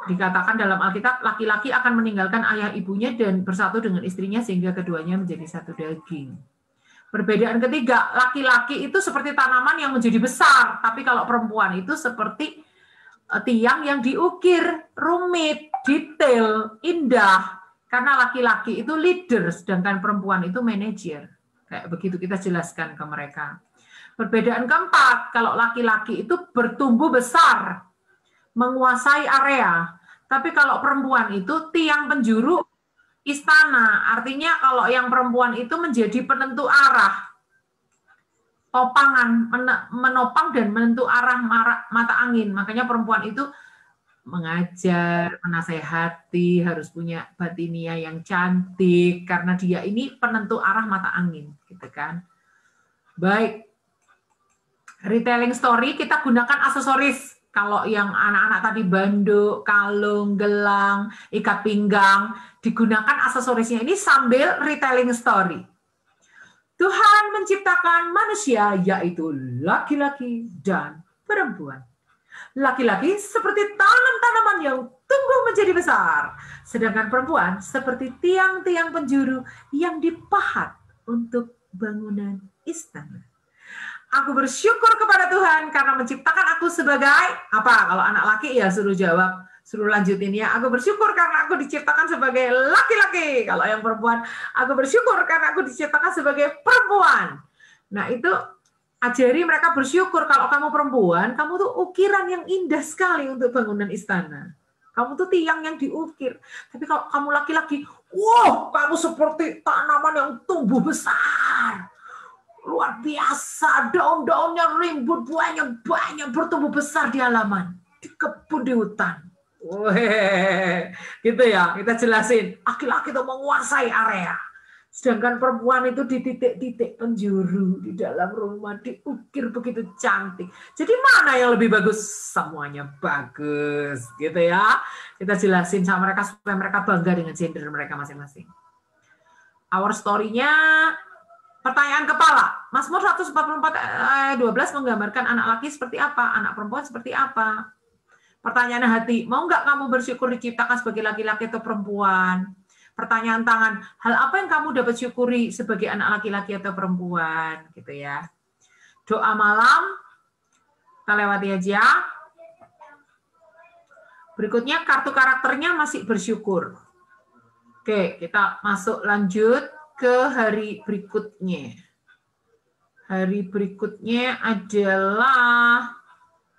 Dikatakan dalam Alkitab, laki-laki akan meninggalkan ayah ibunya dan bersatu dengan istrinya sehingga keduanya menjadi satu daging. Perbedaan ketiga, laki-laki itu seperti tanaman yang menjadi besar, tapi kalau perempuan itu seperti tiang yang diukir, rumit, detail, indah. Karena laki-laki itu leader, sedangkan perempuan itu manajer. Kayak begitu kita jelaskan ke mereka. Perbedaan keempat, kalau laki-laki itu bertumbuh besar, menguasai area. Tapi kalau perempuan itu tiang penjuru istana, artinya kalau yang perempuan itu menjadi penentu arah, topangan, menopang dan menentu arah mata angin. Makanya perempuan itu mengajar, menasehati, harus punya batinia yang cantik, karena dia ini penentu arah mata angin, gitu kan. Baik, retelling story kita gunakan aksesoris. Kalau yang anak-anak tadi banduk, kalung, gelang, ikat pinggang, digunakan aksesorisnya ini sambil retelling story. Tuhan menciptakan manusia yaitu laki-laki dan perempuan. Laki-laki seperti tanam-tanaman yang tumbuh menjadi besar, sedangkan perempuan seperti tiang-tiang penjuru yang dipahat untuk bangunan istana. Aku bersyukur kepada Tuhan karena menciptakan aku sebagai apa? Kalau anak laki ya suruh jawab, suruh lanjutin ya. Aku bersyukur karena aku diciptakan sebagai laki-laki. Kalau yang perempuan, aku bersyukur karena aku diciptakan sebagai perempuan. Nah itu ajari mereka bersyukur. Kalau kamu perempuan, kamu tuh ukiran yang indah sekali untuk bangunan istana. Kamu tuh tiang yang diukir. Tapi kalau kamu laki-laki, wow, kamu seperti tanaman yang tumbuh besar. Luar biasa, daun-daunnya rimbun, buahnya banyak, bertumbuh besar di halaman, di kebun, di hutan. Weh, gitu ya, kita jelasin. Laki-laki itu menguasai area. Sedangkan perempuan itu di titik-titik penjuru, di dalam rumah, diukir begitu cantik. Jadi mana yang lebih bagus? Semuanya bagus, gitu ya. Kita jelasin sama mereka supaya mereka bangga dengan gender mereka masing-masing. Our story-nya, pertanyaan kepala. Mazmur 144 ayat 12 menggambarkan anak laki seperti apa, anak perempuan seperti apa. Pertanyaan hati, mau nggak kamu bersyukur diciptakan sebagai laki-laki atau perempuan? Pertanyaan tangan, hal apa yang kamu dapat syukuri sebagai anak laki-laki atau perempuan? Gitu ya. Doa malam, kita lewati aja. Berikutnya kartu karakternya masih bersyukur. Oke, kita masuk lanjut ke hari berikutnya. Hari berikutnya adalah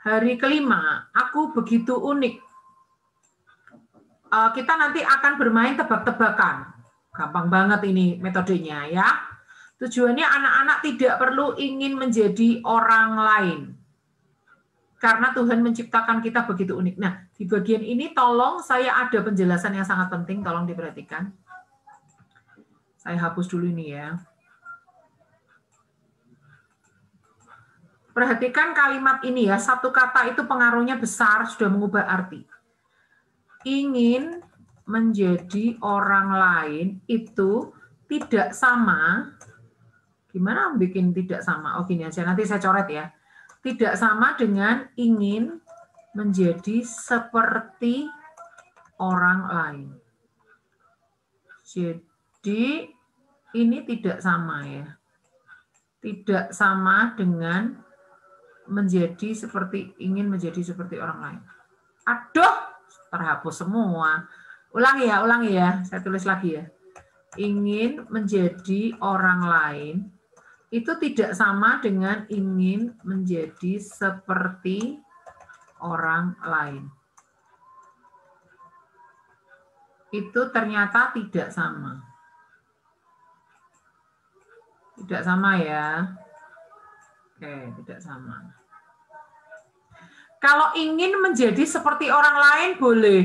hari kelima. Aku begitu unik. Kita nanti akan bermain tebak-tebakan. Gampang banget ini metodenya ya. Tujuannya anak-anak tidak perlu ingin menjadi orang lain. Karena Tuhan menciptakan kita begitu unik. Nah, di bagian ini tolong saya ada penjelasan yang sangat penting, tolong diperhatikan. Saya hapus dulu ini ya. Perhatikan kalimat ini ya, satu kata itu pengaruhnya besar, sudah mengubah arti. Ingin menjadi orang lain itu tidak sama. Gimana bikin tidak sama? Oh gini aja, nanti saya coret ya. Tidak sama dengan ingin menjadi seperti orang lain. Jadi ini tidak sama ya. Tidak sama dengan ingin menjadi seperti orang lain. Aduh, terhapus semua. Ulangi ya. Saya tulis lagi ya. Ingin menjadi orang lain itu tidak sama dengan ingin menjadi seperti orang lain. Itu ternyata tidak sama. Tidak sama ya. Oke, tidak sama. Kalau ingin menjadi seperti orang lain boleh.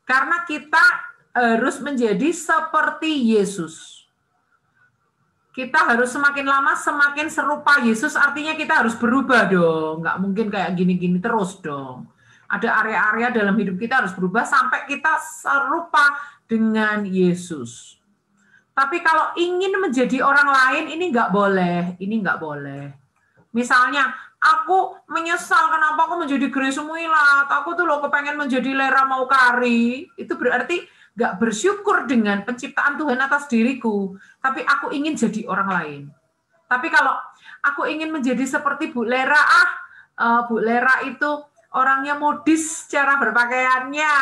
Karena kita harus menjadi seperti Yesus. Kita harus semakin lama semakin serupa Yesus, artinya kita harus berubah dong. Nggak mungkin kayak gini-gini terus dong. Ada area-area dalam hidup kita harus berubah sampai kita serupa dengan Yesus. Tapi kalau ingin menjadi orang lain, ini nggak boleh. Ini nggak boleh. Misalnya, aku menyesal kenapa aku menjadi Grace Muilat. Aku tuh loh kepengen menjadi Lera Maukari. Itu berarti nggak bersyukur dengan penciptaan Tuhan atas diriku, tapi aku ingin jadi orang lain. Tapi kalau aku ingin menjadi seperti Bu Lera, Bu Lera itu orangnya modis cara berpakaiannya,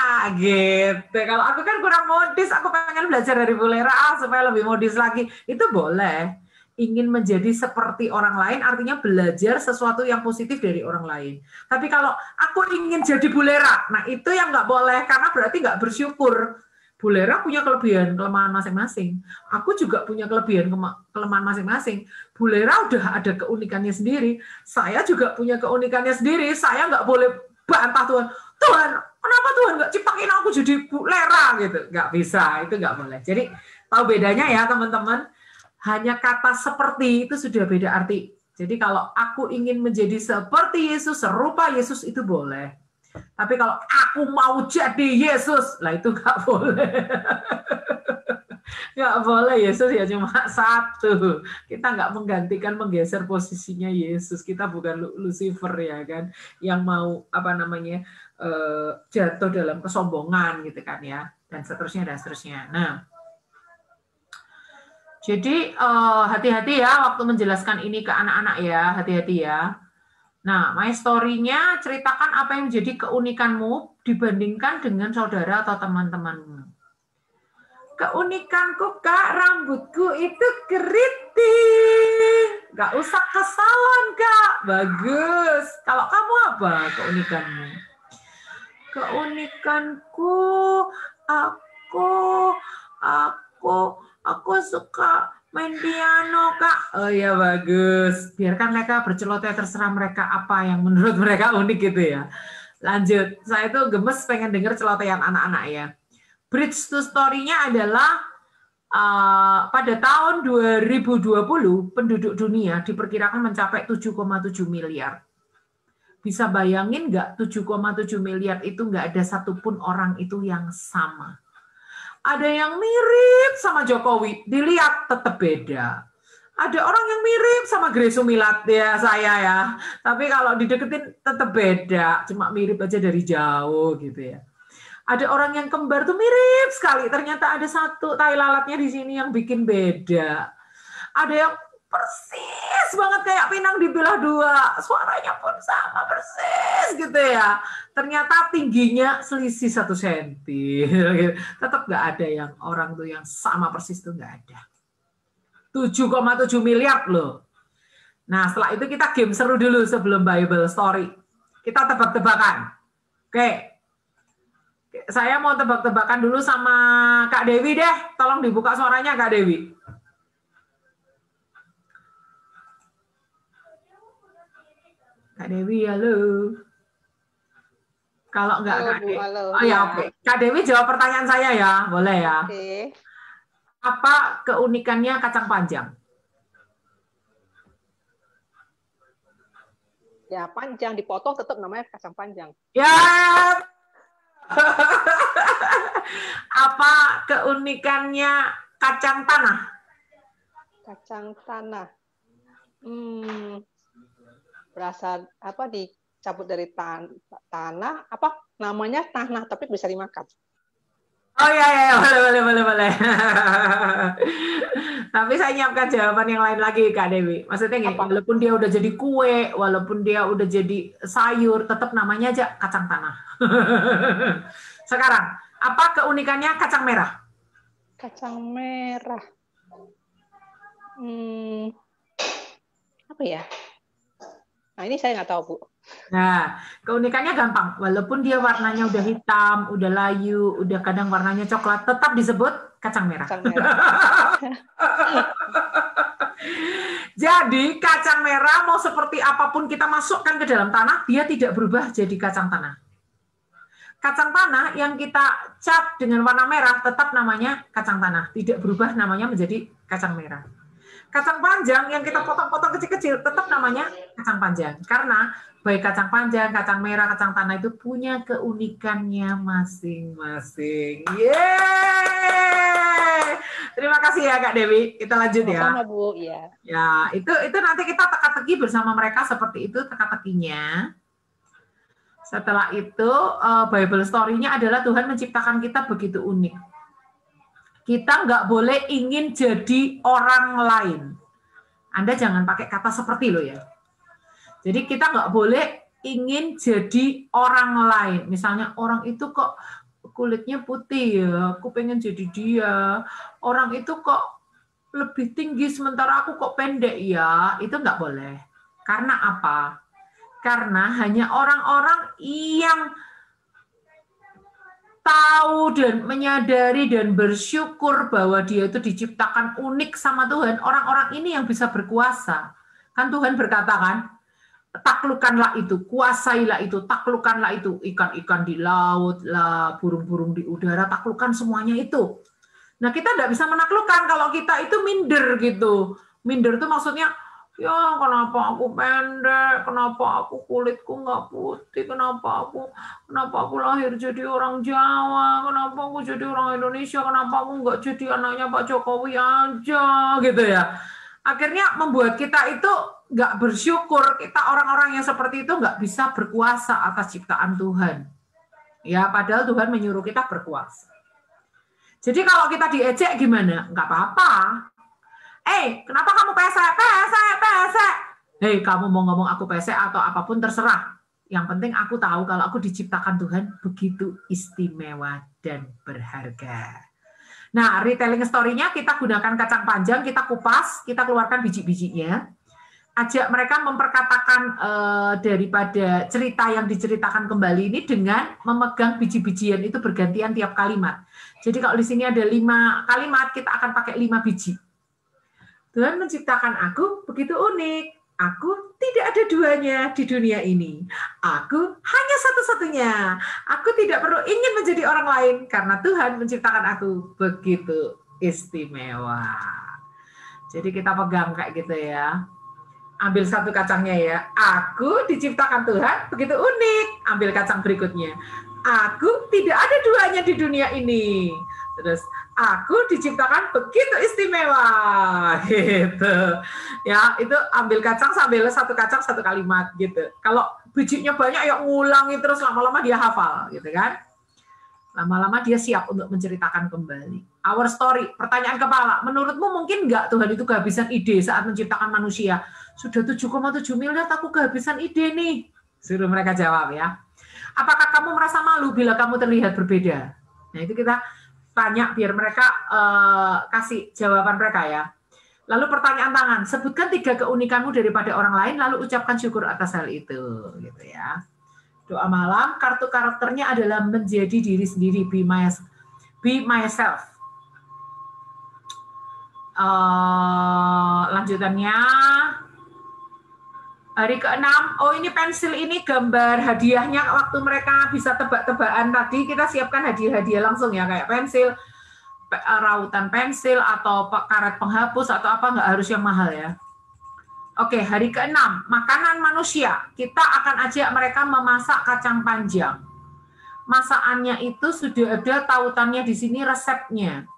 gitu. Kalau aku kan kurang modis, aku pengen belajar dari Bu Lera supaya lebih modis lagi. Itu boleh. Ingin menjadi seperti orang lain artinya belajar sesuatu yang positif dari orang lain. Tapi kalau aku ingin jadi Bu Lera, nah itu yang nggak boleh karena berarti nggak bersyukur. Bu Lera punya kelebihan, kelemahan masing-masing. Aku juga punya kelebihan, kelemahan masing-masing. Bu Lera udah ada keunikannya sendiri. Saya juga punya keunikannya sendiri. Saya nggak boleh bantah Tuhan. Tuhan, kenapa Tuhan nggak ciptakin aku jadi Bu Lera? Gitu. Nggak bisa, itu nggak boleh. Jadi tahu bedanya ya teman-teman. Hanya kata seperti itu sudah beda arti. Jadi kalau aku ingin menjadi seperti Yesus, serupa Yesus itu boleh. Tapi kalau aku mau jadi Yesus, lah itu nggak boleh. Nggak boleh, Yesus ya cuma satu. Kita nggak menggeser posisinya Yesus. Kita bukan Lucifer ya kan, yang mau jatuh dalam kesombongan gitu kan ya, dan seterusnya. Nah, jadi hati-hati ya waktu menjelaskan ini ke anak-anak ya, hati-hati ya. Nah, my story-nya ceritakan apa yang menjadi keunikanmu dibandingkan dengan saudara atau teman-temanmu. Keunikanku, Kak, rambutku itu keriting. Gak usah ke salon, Kak. Bagus. Kalau kamu apa keunikanmu? Keunikanku, aku suka main piano, Kak. Oh iya, bagus. Biarkan mereka berceloteh, terserah mereka apa yang menurut mereka unik gitu ya. Lanjut. Saya tuh gemes pengen denger celotehan anak-anak ya. Bridge to story-nya adalah pada tahun 2020 penduduk dunia diperkirakan mencapai 7,7 miliar. Bisa bayangin nggak 7,7 miliar itu nggak ada satupun orang itu yang sama. Ada yang mirip sama Jokowi, dilihat tetap beda. Ada orang yang mirip sama Grace Sumilat ya saya ya. Tapi kalau dideketin tetap beda, cuma mirip aja dari jauh gitu ya. Ada orang yang kembar tuh mirip sekali, ternyata ada satu tai lalatnya di sini yang bikin beda. Ada yang persis banget kayak pinang dibelah dua, suaranya pun sama persis gitu ya. Ternyata tingginya selisih 1 senti. Tetap nggak ada yang orang tuh yang sama persis tuh nggak ada. 7,7 miliar loh. Nah, setelah itu kita game seru dulu sebelum Bible story. Kita tebak-tebakan. Oke. Saya mau tebak-tebakan dulu sama Kak Dewi deh. Tolong dibuka suaranya Kak Dewi. Kak Dewi, halo. Kalau enggak Halo, Kak Bu, Dewi. halo. Oh ya, oke. Kak Dewi jawab pertanyaan saya ya, boleh ya. Oke. Apa keunikannya kacang panjang? Ya, panjang dipotong tetap namanya kacang panjang. Ya. Apa keunikannya kacang tanah? Kacang tanah. Berasal apa dicabut dari tanah apa namanya tanah tapi bisa dimakan. Oh ya, boleh. Tapi saya nyiapkan jawaban yang lain lagi Kak Dewi. Maksudnya gini, walaupun dia udah jadi kue, walaupun dia udah jadi sayur, tetap namanya aja kacang tanah. Sekarang, apa keunikannya kacang merah? Kacang merah. Apa ya? Nah, ini saya nggak tahu, Bu. Nah, keunikannya gampang. Walaupun dia warnanya udah hitam, udah layu, udah kadang warnanya coklat, tetap disebut kacang merah. Kacang merah. Jadi, kacang merah mau seperti apapun kita masukkan ke dalam tanah, dia tidak berubah jadi kacang tanah. Kacang tanah yang kita cat dengan warna merah tetap namanya kacang tanah. Tidak berubah namanya menjadi kacang merah. Kacang panjang yang kita potong-potong kecil-kecil tetap namanya kacang panjang. Karena baik kacang panjang, kacang merah, kacang tanah itu punya keunikannya masing-masing. Yeay! Terima kasih ya Kak Dewi. Kita lanjut ya. Sama, Bu, ya. Ya, itu nanti kita teka-teki bersama mereka seperti itu teka-tekinya. Setelah itu Bible story-nya adalah Tuhan menciptakan kita begitu unik. Kita nggak boleh ingin jadi orang lain. Anda jangan pakai kata seperti loh ya. Jadi kita nggak boleh ingin jadi orang lain. Misalnya orang itu kok kulitnya putih ya, aku pengen jadi dia. Orang itu kok lebih tinggi sementara aku kok pendek ya. Itu nggak boleh. Karena apa? Karena hanya orang-orang yang tahu dan menyadari dan bersyukur bahwa dia itu diciptakan unik sama Tuhan, orang-orang ini yang bisa berkuasa. Kan Tuhan berkata kan, taklukkanlah itu, kuasailah itu, taklukkanlah itu, ikan-ikan di laut lah, burung-burung di udara, taklukkan semuanya itu. Nah, kita tidak bisa menaklukkan kalau kita itu minder gitu. Minder itu maksudnya, ya kenapa aku pendek, kenapa aku kulitku nggak putih, kenapa aku lahir jadi orang Jawa, kenapa aku jadi orang Indonesia, kenapa aku nggak jadi anaknya Pak Jokowi aja, gitu ya. Akhirnya membuat kita itu nggak bersyukur, kita orang-orang yang seperti itu nggak bisa berkuasa atas ciptaan Tuhan. Ya, padahal Tuhan menyuruh kita berkuasa. Jadi kalau kita diejek gimana? Nggak apa-apa. Kenapa kamu pesek? Kamu mau ngomong aku pesek atau apapun terserah. Yang penting aku tahu kalau aku diciptakan Tuhan begitu istimewa dan berharga. Nah, retelling story-nya kita gunakan kacang panjang, kita kupas, kita keluarkan biji-bijinya. Ajak mereka memperkatakan daripada cerita yang diceritakan kembali ini dengan memegang biji-bijian itu bergantian tiap kalimat. Jadi kalau di sini ada 5 kalimat, kita akan pakai 5 biji. Tuhan menciptakan aku begitu unik. Aku tidak ada duanya di dunia ini. Aku hanya satu-satunya. Aku tidak perlu ingin menjadi orang lain karena Tuhan menciptakan aku begitu istimewa. Jadi kita pegang kayak gitu ya. Ambil satu kacangnya ya. Aku diciptakan Tuhan begitu unik. Ambil kacang berikutnya. Aku tidak ada duanya di dunia ini. Terus Aku diciptakan begitu istimewa, gitu. Ya, itu ambil kacang sambil satu kacang satu kalimat, gitu. Kalau bijinya banyak, ya ngulangi terus, lama-lama dia hafal, gitu kan. Lama-lama dia siap untuk menceritakan kembali. Our story, pertanyaan kepala. Menurutmu mungkin nggak Tuhan itu kehabisan ide saat menciptakan manusia? Sudah 7,7 miliar, aku kehabisan ide nih. Suruh mereka jawab ya. Apakah kamu merasa malu bila kamu terlihat berbeda? Nah, itu kita tanya biar mereka kasih jawaban mereka ya. Lalu pertanyaan tangan, sebutkan 3 keunikanmu daripada orang lain, lalu ucapkan syukur atas hal itu, gitu ya. Doa malam, kartu karakternya adalah menjadi diri sendiri, be myself. Lanjutannya, hari ke-6, oh ini pensil ini gambar hadiahnya waktu mereka bisa tebak-tebakan tadi, kita siapkan hadiah-hadiah langsung ya, kayak pensil, rautan pensil, atau karet penghapus, atau apa, nggak harus yang mahal ya. Oke, hari ke-6, makanan manusia. Kita akan ajak mereka memasak kacang panjang. Masakannya itu sudah ada tautannya di sini resepnya.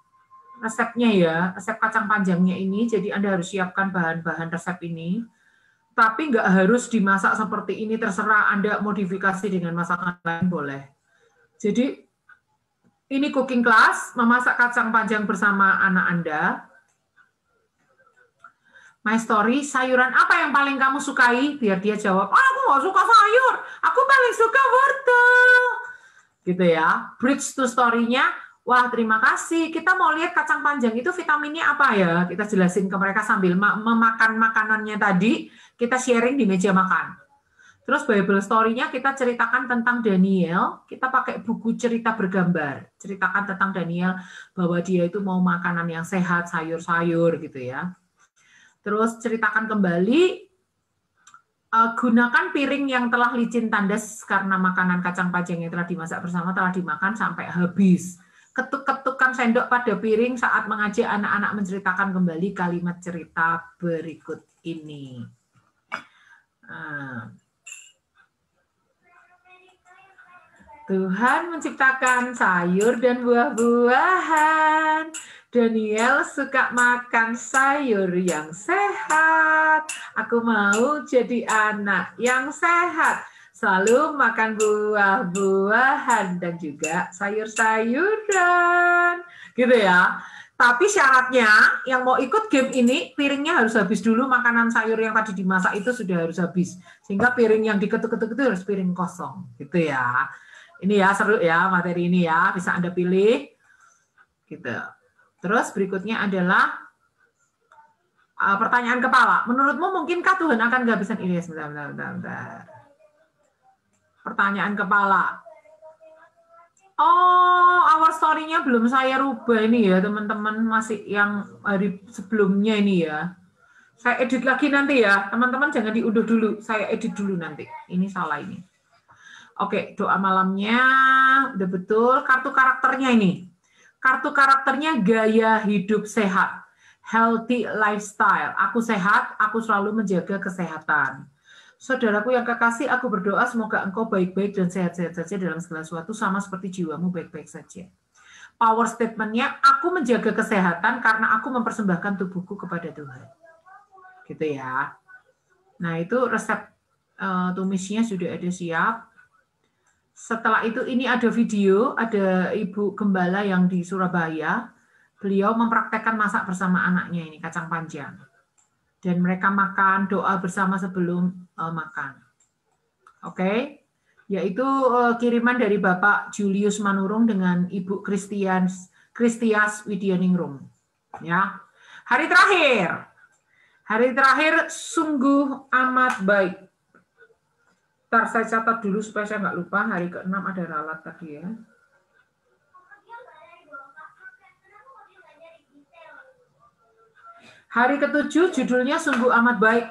Resepnya ya, resep kacang panjangnya ini, jadi Anda harus siapkan bahan-bahan resep ini. Tapi nggak harus dimasak seperti ini, terserah Anda modifikasi dengan masakan lain boleh. Jadi ini cooking class, memasak kacang panjang bersama anak Anda. My story, sayuran apa yang paling kamu sukai? Biar dia jawab, aku nggak suka sayur, aku paling suka wortel. Gitu ya. Bridge to story-nya, wah terima kasih, kita mau lihat kacang panjang itu vitaminnya apa ya? Kita jelasin ke mereka sambil memakan makanannya tadi, kita sharing di meja makan. Terus Bible story-nya kita ceritakan tentang Daniel, kita pakai buku cerita bergambar. Ceritakan tentang Daniel, bahwa dia itu mau makanan yang sehat, sayur-sayur gitu ya. Terus ceritakan kembali, gunakan piring yang telah licin tandas karena makanan kacang panjang yang telah dimasak bersama telah dimakan sampai habis. Ketuk-ketukan sendok pada piring saat mengajak anak-anak menceritakan kembali kalimat cerita berikut ini. Tuhan menciptakan sayur dan buah-buahan. Daniel suka makan sayur yang sehat. Aku mau jadi anak yang sehat. Selalu makan buah-buahan dan juga sayur-sayuran. Gitu ya. Tapi syaratnya yang mau ikut game ini, piringnya harus habis dulu. Makanan sayur yang tadi dimasak itu sudah harus habis. Sehingga piring yang diketuk-ketuk itu harus piring kosong. Gitu ya. Ini ya seru ya materi ini ya. Bisa Anda pilih. Gitu. Terus berikutnya adalah pertanyaan kepala. Menurutmu mungkinkah Tuhan akan kehabisan ide? Bentar. Pertanyaan kepala. Oh, our story-nya belum saya rubah ini ya, teman-teman. Masih yang hari sebelumnya ini ya. Saya edit lagi nanti ya. Teman-teman jangan diunduh dulu. Saya edit dulu nanti. Ini salah ini. Oke, doa malamnya udah betul. Kartu karakternya ini. Kartu karakternya gaya hidup sehat, healthy lifestyle. Aku sehat, aku selalu menjaga kesehatan. Saudaraku yang kekasih, aku berdoa semoga engkau baik-baik dan sehat-sehat saja dalam segala sesuatu, sama seperti jiwamu baik-baik saja. Power statement-nya, aku menjaga kesehatan karena aku mempersembahkan tubuhku kepada Tuhan. Gitu ya. Nah itu resep tumisnya sudah ada siap. Setelah itu ini ada video, ada Ibu Gembala yang di Surabaya. Beliau mempraktekkan masak bersama anaknya ini, kacang panjang. Dan mereka makan, doa bersama sebelum makan. Oke? Yaitu kiriman dari Bapak Julius Manurung dengan Ibu Kristias Widyaningrum. Ya. Hari terakhir sungguh amat baik. Ntar saya catat dulu supaya saya nggak lupa. Hari ke-6 ada ralat tadi ya. Hari ke-7 judulnya sungguh amat baik.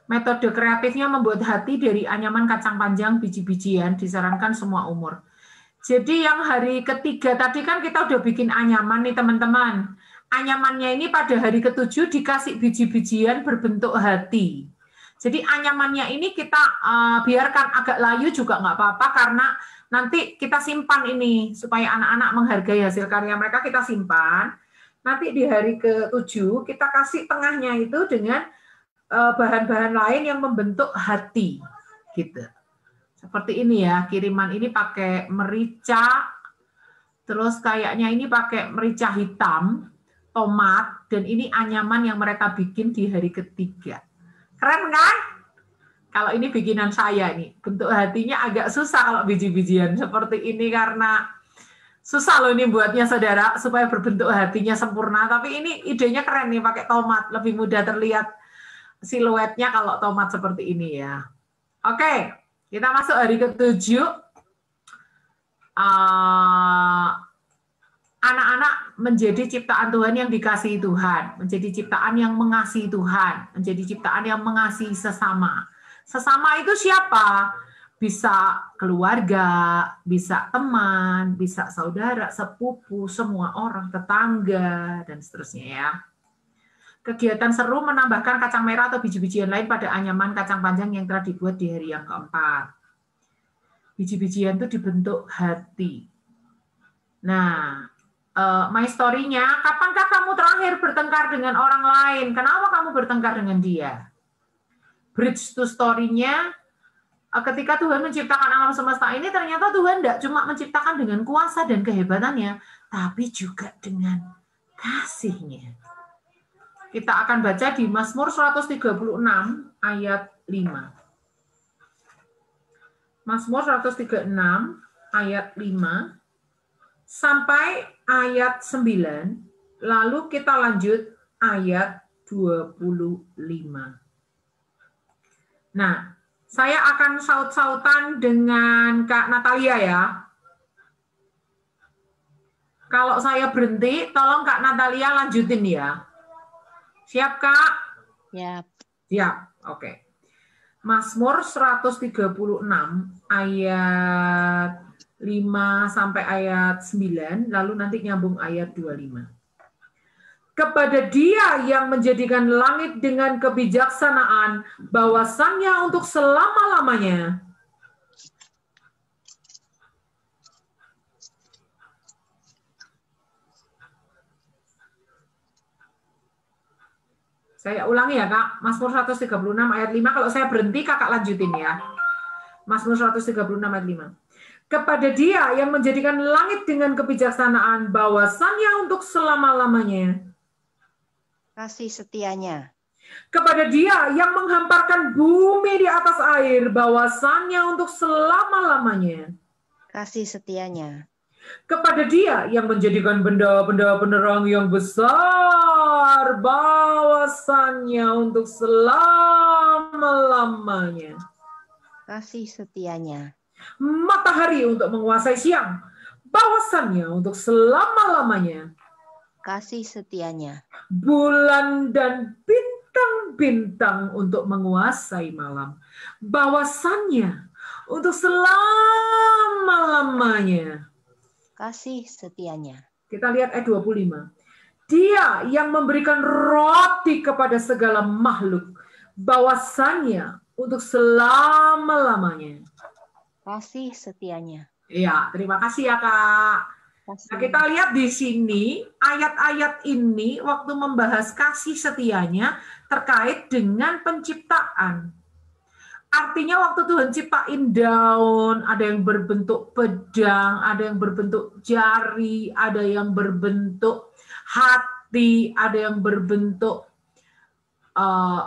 Metode kreatifnya membuat hati dari anyaman kacang panjang biji-bijian, disarankan semua umur. Jadi yang hari ketiga tadi kan kita udah bikin anyaman nih teman-teman. Anyamannya ini pada hari ke-7 dikasih biji-bijian berbentuk hati. Jadi anyamannya ini kita biarkan agak layu juga nggak apa-apa karena Nanti kita simpan ini supaya anak-anak menghargai hasil karya mereka, kita simpan. Nanti di hari ke-7 kita kasih tengahnya itu dengan bahan-bahan lain yang membentuk hati gitu. Seperti ini ya, kiriman ini pakai merica, terus kayaknya ini pakai merica hitam, tomat, dan ini anyaman yang mereka bikin di hari ketiga. Keren kan? Kalau ini bikinan saya nih, bentuk hatinya agak susah kalau biji-bijian seperti ini karena susah loh ini buatnya saudara, supaya berbentuk hatinya sempurna. Tapi ini idenya keren nih, pakai tomat, lebih mudah terlihat siluetnya kalau tomat seperti ini ya. Oke, kita masuk hari ke-7. Anak-anak menjadi ciptaan Tuhan yang dikasihi Tuhan, menjadi ciptaan yang mengasihi Tuhan, menjadi ciptaan yang mengasihi sesama. Sesama itu siapa? Bisa keluarga, bisa teman, bisa saudara, sepupu, semua orang, tetangga, dan seterusnya ya. Kegiatan seru menambahkan kacang merah atau biji-bijian lain pada anyaman kacang panjang yang telah dibuat di hari yang keempat. Biji-bijian itu dibentuk hati. Nah, my story-nya, kapankah kamu terakhir bertengkar dengan orang lain? Kenapa kamu bertengkar dengan dia? Bridge to story-nya, ketika Tuhan menciptakan alam semesta ini, ternyata Tuhan tidak cuma menciptakan dengan kuasa dan kehebatannya, tapi juga dengan kasih-Nya. Kita akan baca di Mazmur 136 ayat 5. Mazmur 136 ayat 5 sampai ayat 9, lalu kita lanjut ayat 25. Nah, saya akan saut-sautan dengan Kak Natalia ya. Kalau saya berhenti, tolong Kak Natalia lanjutin ya. Siap, Kak? Siap. Siap, oke. Mazmur 136 ayat 5 sampai ayat 9, lalu nanti nyambung ayat 25. Kepada Dia yang menjadikan langit dengan kebijaksanaan, bahwasannya untuk selama-lamanya. Saya ulangi ya, Kak. Mazmur 136 ayat 5. Kalau saya berhenti, Kakak lanjutin ya. Mazmur 136 ayat 5. Kepada Dia yang menjadikan langit dengan kebijaksanaan, bahwasannya untuk selama-lamanya. Kasih setianya. Kepada Dia yang menghamparkan bumi di atas air, bahwasannya untuk selama-lamanya. Kasih setianya. Kepada Dia yang menjadikan benda-benda penerang yang besar, bahwasannya untuk selama-lamanya. Kasih setianya. Matahari untuk menguasai siang, bahwasannya untuk selama-lamanya. Kasih setianya. Bulan dan bintang-bintang untuk menguasai malam, bahwasannya untuk selama-lamanya. Kasih setianya. Kita lihat ayat 25. Dia yang memberikan roti kepada segala makhluk, bahwasannya untuk selama-lamanya. Kasih setianya. Ya, terima kasih ya, Kak. Nah, kita lihat di sini, ayat-ayat ini waktu membahas kasih setianya terkait dengan penciptaan. Artinya waktu Tuhan ciptain daun, ada yang berbentuk pedang, ada yang berbentuk jari, ada yang berbentuk hati, ada yang berbentuk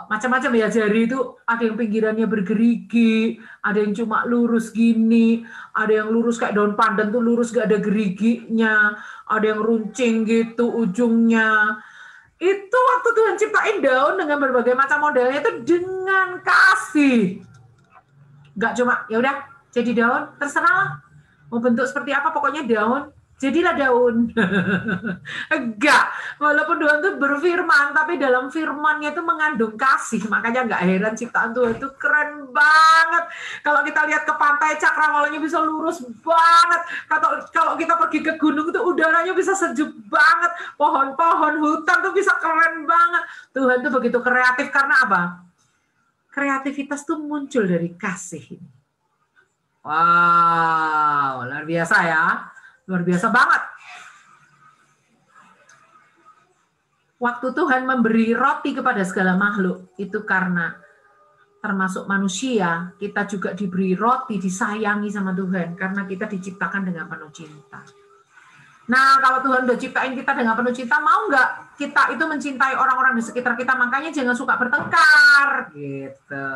macam-macam ya. Jari itu ada yang pinggirannya bergerigi, ada yang cuma lurus gini, ada yang lurus kayak daun pandan tuh lurus gak ada geriginya, ada yang runcing gitu ujungnya. Itu waktu Tuhan ciptain daun dengan berbagai macam modelnya itu dengan kasih. Gak cuma ya udah jadi daun, terserah mau bentuk seperti apa, pokoknya daun. Jadilah daun. Enggak. Walaupun Tuhan itu berfirman, tapi dalam firman-Nya itu mengandung kasih. Makanya enggak heran ciptaan Tuhan itu keren banget. Kalau kita lihat ke pantai, cakrawalanya bisa lurus banget. Kalau kita pergi ke gunung itu udaranya bisa sejuk banget. Pohon-pohon, hutan tuh bisa keren banget. Tuhan itu begitu kreatif karena apa? Kreativitas tuh muncul dari kasih ini. Wow, luar biasa ya. Luar biasa banget. Waktu Tuhan memberi roti kepada segala makhluk, itu karena termasuk manusia, kita juga diberi roti, disayangi sama Tuhan, karena kita diciptakan dengan penuh cinta. Nah, kalau Tuhan udah ciptain kita dengan penuh cinta, mau nggak kita itu mencintai orang-orang di sekitar kita? Makanya jangan suka bertengkar, gitu.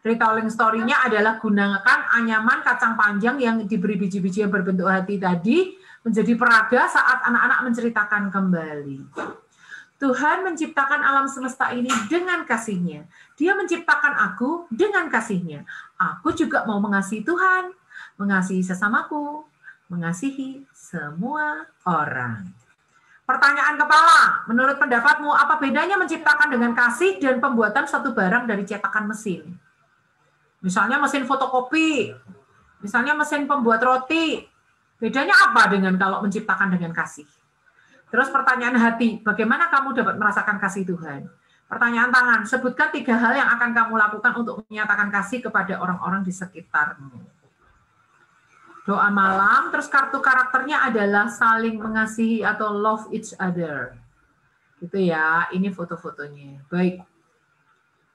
Retelling story-nya adalah gunakan anyaman kacang panjang yang diberi biji-biji yang berbentuk hati tadi menjadi peraga saat anak-anak menceritakan kembali. Tuhan menciptakan alam semesta ini dengan kasih-Nya. Dia menciptakan aku dengan kasih-Nya. Aku juga mau mengasihi Tuhan, mengasihi sesamaku, mengasihi semua orang. Pertanyaan kepala, menurut pendapatmu apa bedanya menciptakan dengan kasih dan pembuatan suatu barang dari cetakan mesin? Misalnya mesin fotokopi, misalnya mesin pembuat roti. Bedanya apa dengan kalau menciptakan dengan kasih? Terus pertanyaan hati, bagaimana kamu dapat merasakan kasih Tuhan? Pertanyaan tangan, sebutkan 3 hal yang akan kamu lakukan untuk menyatakan kasih kepada orang-orang di sekitarmu. Doa malam, terus kartu karakternya adalah saling mengasihi atau love each other. Gitu ya, ini foto-fotonya. Baik.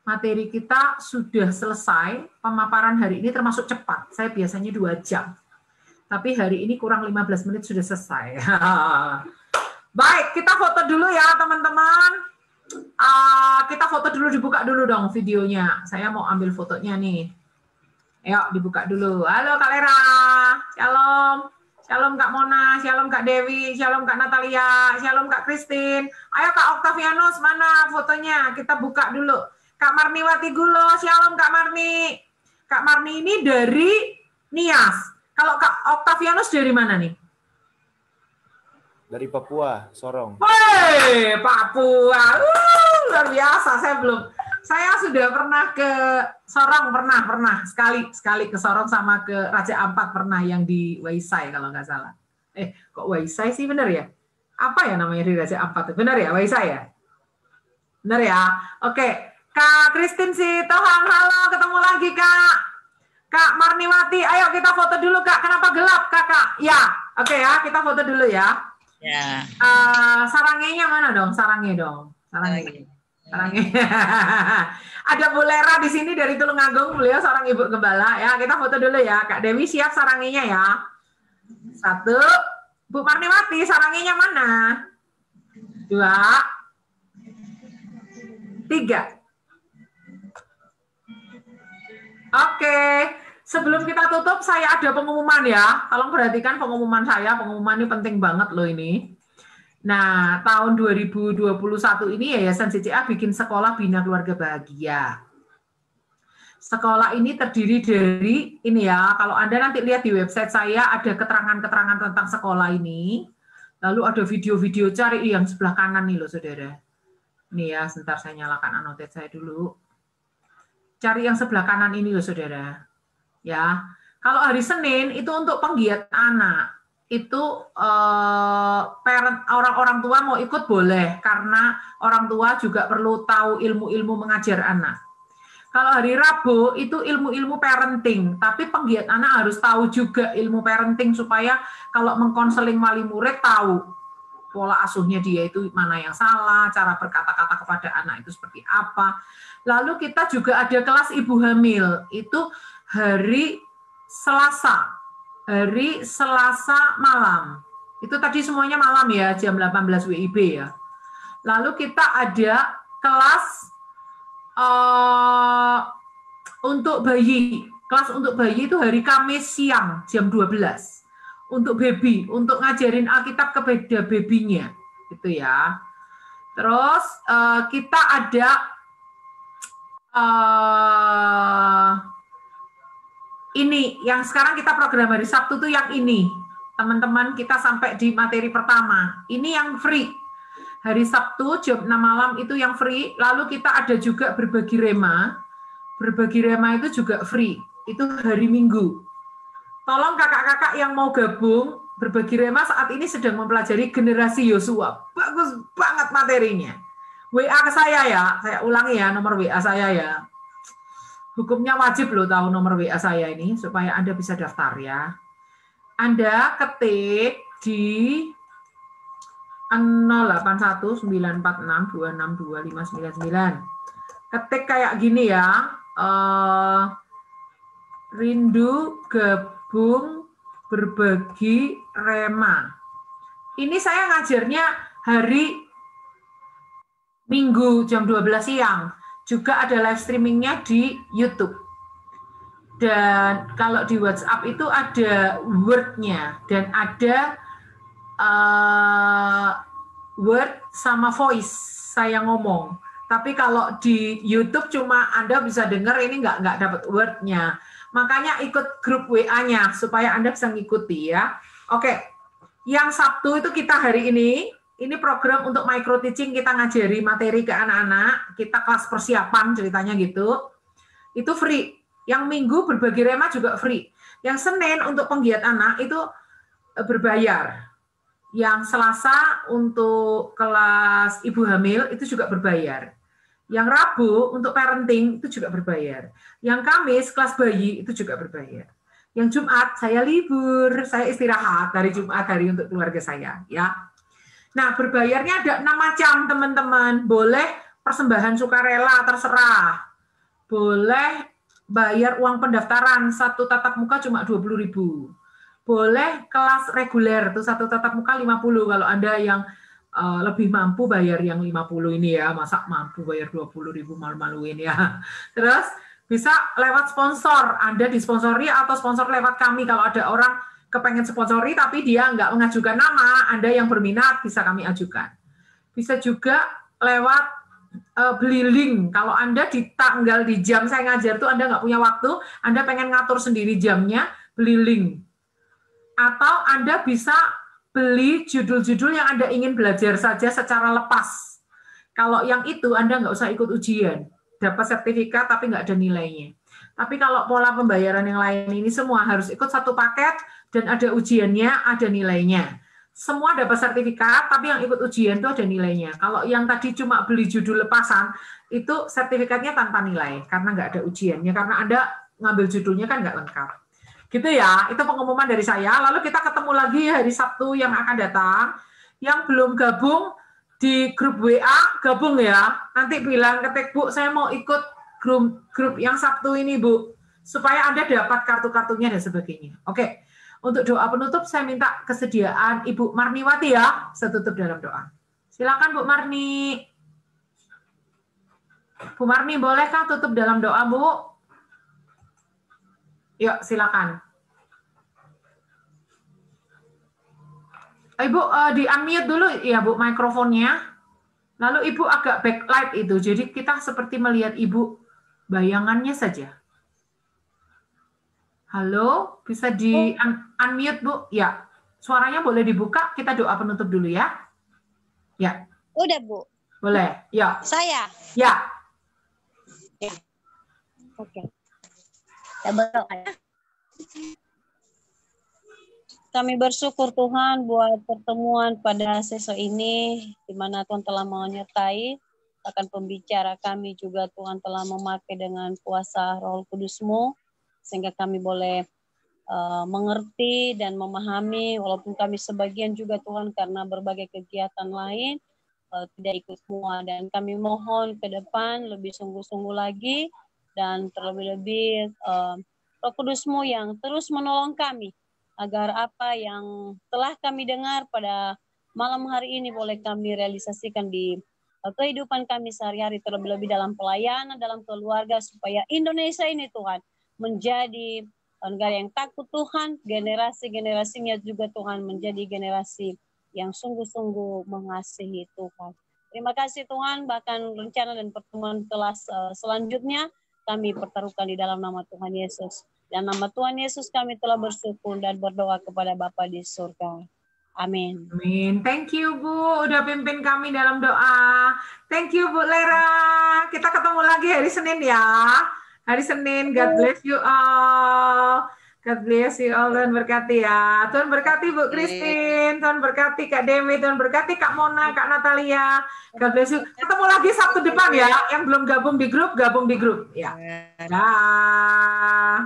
Materi kita sudah selesai, pemaparan hari ini termasuk cepat. Saya biasanya 2 jam. Tapi hari ini kurang 15 menit sudah selesai. Baik, kita foto dulu ya teman-teman. Kita foto dulu, dibuka dulu dong videonya. Saya mau ambil fotonya nih. Ayo dibuka dulu. Halo Kak Lera, shalom. Shalom Kak Mona, shalom Kak Dewi, shalom Kak Natalia, shalom Kak Christine. Ayo Kak Octavianus, mana fotonya? Kita buka dulu. Kak Marniwati Gulo, shalom Kak Marni. Kak Marni ini dari Nias. Kalau Kak Octavianus dari mana nih? Dari Papua, Sorong. Woi, Papua. Luar biasa. Saya sudah pernah ke Sorong, pernah sekali ke Sorong sama ke Raja Ampat pernah yang di Waisai kalau nggak salah. Kok Waisai sih, benar ya? Apa ya namanya di Raja Ampat? Benar ya, Waisai ya? Benar ya? Oke. Kak Christine Sitohang, halo, ketemu lagi Kak. Kak Marniwati, ayo kita foto dulu Kak. Kenapa gelap Kakak? Ya, oke ya, kita foto dulu ya. Ya. Sarangnya mana dong? Sarangnya dong. Sarangnya. Ada Bu Lera di sini dari Tulungagung, beliau seorang ibu gembala ya. Kita foto dulu ya. Kak Dewi siap sarangnya ya. 1. Bu Marniwati, sarangnya mana? 2. 3. Oke, sebelum kita tutup, saya ada pengumuman ya. Tolong perhatikan pengumuman saya. Pengumuman ini penting banget loh ini. Nah, tahun 2021 ini Yayasan CCA bikin sekolah Bina Keluarga Bahagia. Sekolah ini terdiri dari, ini ya, kalau Anda nanti lihat di website saya, ada keterangan-keterangan tentang sekolah ini. Lalu ada video-video, cari yang sebelah kanan nih loh, saudara. Ini ya, sebentar saya nyalakan annotate saya dulu. Cari yang sebelah kanan ini loh, saudara. Ya, kalau hari Senin itu untuk penggiat anak. Itu orang tua mau ikut boleh, karena orang tua juga perlu tahu ilmu-ilmu mengajar anak. Kalau hari Rabu itu ilmu-ilmu parenting, tapi penggiat anak harus tahu juga ilmu parenting supaya kalau mengkonseling wali murid tahu pola asuhnya dia itu mana yang salah, cara berkata-kata kepada anak itu seperti apa. Lalu kita juga ada kelas ibu hamil, itu hari Selasa malam. Itu tadi semuanya malam ya, jam 18 WIB ya. Lalu kita ada kelas untuk bayi. Kelas untuk bayi itu hari Kamis siang, jam 12. Untuk baby, untuk ngajarin Alkitab kepada babynya. Gitu ya. Terus kita ada ini, yang sekarang kita program hari Sabtu tuh yang ini. Teman-teman kita sampai di materi pertama. Ini yang free. Hari Sabtu jam 6 malam itu yang free. Lalu kita ada juga berbagi rema. Berbagi rema itu juga free. Itu hari Minggu. Tolong kakak-kakak yang mau gabung, berbagi rema saat ini sedang mempelajari generasi Yosua. Bagus banget materinya. WA ke saya ya. Saya ulangi ya nomor WA saya ya. Hukumnya wajib loh tahu nomor WA saya ini supaya Anda bisa daftar ya. Anda ketik di 081946262599. Ketik kayak gini ya. Rindu gabung berbagi rema. Ini saya ngajarnya hari Minggu jam 12 siang. Juga ada live streamingnya di YouTube. Dan kalau di WhatsApp itu ada word-nya dan ada word sama voice saya ngomong. Tapi kalau di YouTube cuma Anda bisa dengar ini nggak dapat word-nya. Makanya ikut grup WA-nya supaya Anda bisa ngikuti ya. Oke, yang Sabtu itu kita hari ini program untuk micro teaching, kita ngajari materi ke anak-anak, kita kelas persiapan ceritanya gitu. Itu free. Yang Minggu berbagi rema juga free. Yang Senin untuk penggiat anak itu berbayar. Yang Selasa untuk kelas ibu hamil itu juga berbayar. Yang Rabu untuk parenting itu juga berbayar. Yang Kamis kelas bayi itu juga berbayar. Yang Jumat saya libur, saya istirahat dari Jumat hari untuk keluarga saya ya. Nah, berbayarnya ada 6 macam teman-teman. Boleh persembahan sukarela terserah. Boleh bayar uang pendaftaran, satu tatap muka cuma 20.000. Boleh kelas reguler, tuh satu tatap muka 50. Kalau Anda yang lebih mampu bayar yang 50 ini ya, masa mampu bayar 20.000 malu-maluin ya. Terus bisa lewat sponsor, Anda disponsori atau sponsor lewat kami. Kalau ada orang kepengen sponsori tapi dia nggak mengajukan nama, Anda yang berminat bisa kami ajukan. Bisa juga lewat beli link. Kalau Anda di tanggal di jam saya ngajar tuh Anda nggak punya waktu, Anda pengen ngatur sendiri jamnya, beli link. Atau Anda bisa beli judul-judul yang Anda ingin belajar saja secara lepas. Kalau yang itu Anda nggak usah ikut ujian, dapat sertifikat tapi nggak ada nilainya. Tapi kalau pola pembayaran yang lain ini semua harus ikut satu paket dan ada ujiannya, ada nilainya. Semua dapat sertifikat, tapi yang ikut ujian itu ada nilainya. Kalau yang tadi cuma beli judul lepasan, itu sertifikatnya tanpa nilai, karena nggak ada ujiannya, karena Anda ngambil judulnya kan nggak lengkap. Gitu ya, itu pengumuman dari saya. Lalu kita ketemu lagi hari Sabtu yang akan datang. Yang belum gabung di grup WA, gabung ya. Nanti bilang ketik, Bu, saya mau ikut grup yang Sabtu ini, Bu. Supaya Anda dapat kartu-kartunya dan sebagainya. Oke. Untuk doa penutup, saya minta kesediaan Ibu Marniwati ya, saya tutup dalam doa. Silakan Bu Marni. Bu Marni, bolehkah tutup dalam doa, Bu? Yuk, silakan. Ibu di-unmute dulu ya, Bu, mikrofonnya. Lalu Ibu agak backlight itu, jadi kita seperti melihat Ibu bayangannya saja. Halo, bisa di-unmute, Bu? Ya, suaranya boleh dibuka, kita doa penutup dulu ya. Ya. Udah, Bu. Boleh, ya. Saya? Ya. Ya. Oke. Ya, berdoa. Kami bersyukur Tuhan buat pertemuan pada sesok ini, di mana Tuhan telah menyertai, akan pembicara kami juga Tuhan telah memakai dengan kuasa Roh Kudus-Mu, sehingga kami boleh mengerti dan memahami, walaupun kami sebagian juga Tuhan karena berbagai kegiatan lain tidak ikut semua, dan kami mohon ke depan lebih sungguh-sungguh lagi, dan terlebih-lebih Roh Kudus-Mu yang terus menolong kami agar apa yang telah kami dengar pada malam hari ini boleh kami realisasikan di kehidupan kami sehari-hari, terlebih-lebih dalam pelayanan, dalam keluarga, supaya Indonesia ini Tuhan menjadi negara yang takut Tuhan, generasi-generasinya juga Tuhan menjadi generasi yang sungguh-sungguh mengasihi Tuhan. Terima kasih Tuhan, bahkan rencana dan pertemuan kelas selanjutnya kami pertaruhkan di dalam nama Tuhan Yesus. Dan nama Tuhan Yesus kami telah bersyukur dan berdoa kepada Bapa di surga. Amin. Amin. Thank you, Bu, udah pimpin kami dalam doa. Thank you, Bu Lera. Kita ketemu lagi hari Senin ya. Hari Senin, God bless you all. God bless you all. Tuhan berkati ya. Tuhan berkati Bu Christine. Tuhan berkati Kak Demi. Tuhan berkati Kak Mona, Kak Natalia. God bless you. Ketemu lagi Sabtu depan ya. Yang belum gabung di grup, gabung di grup. Ya. Dah.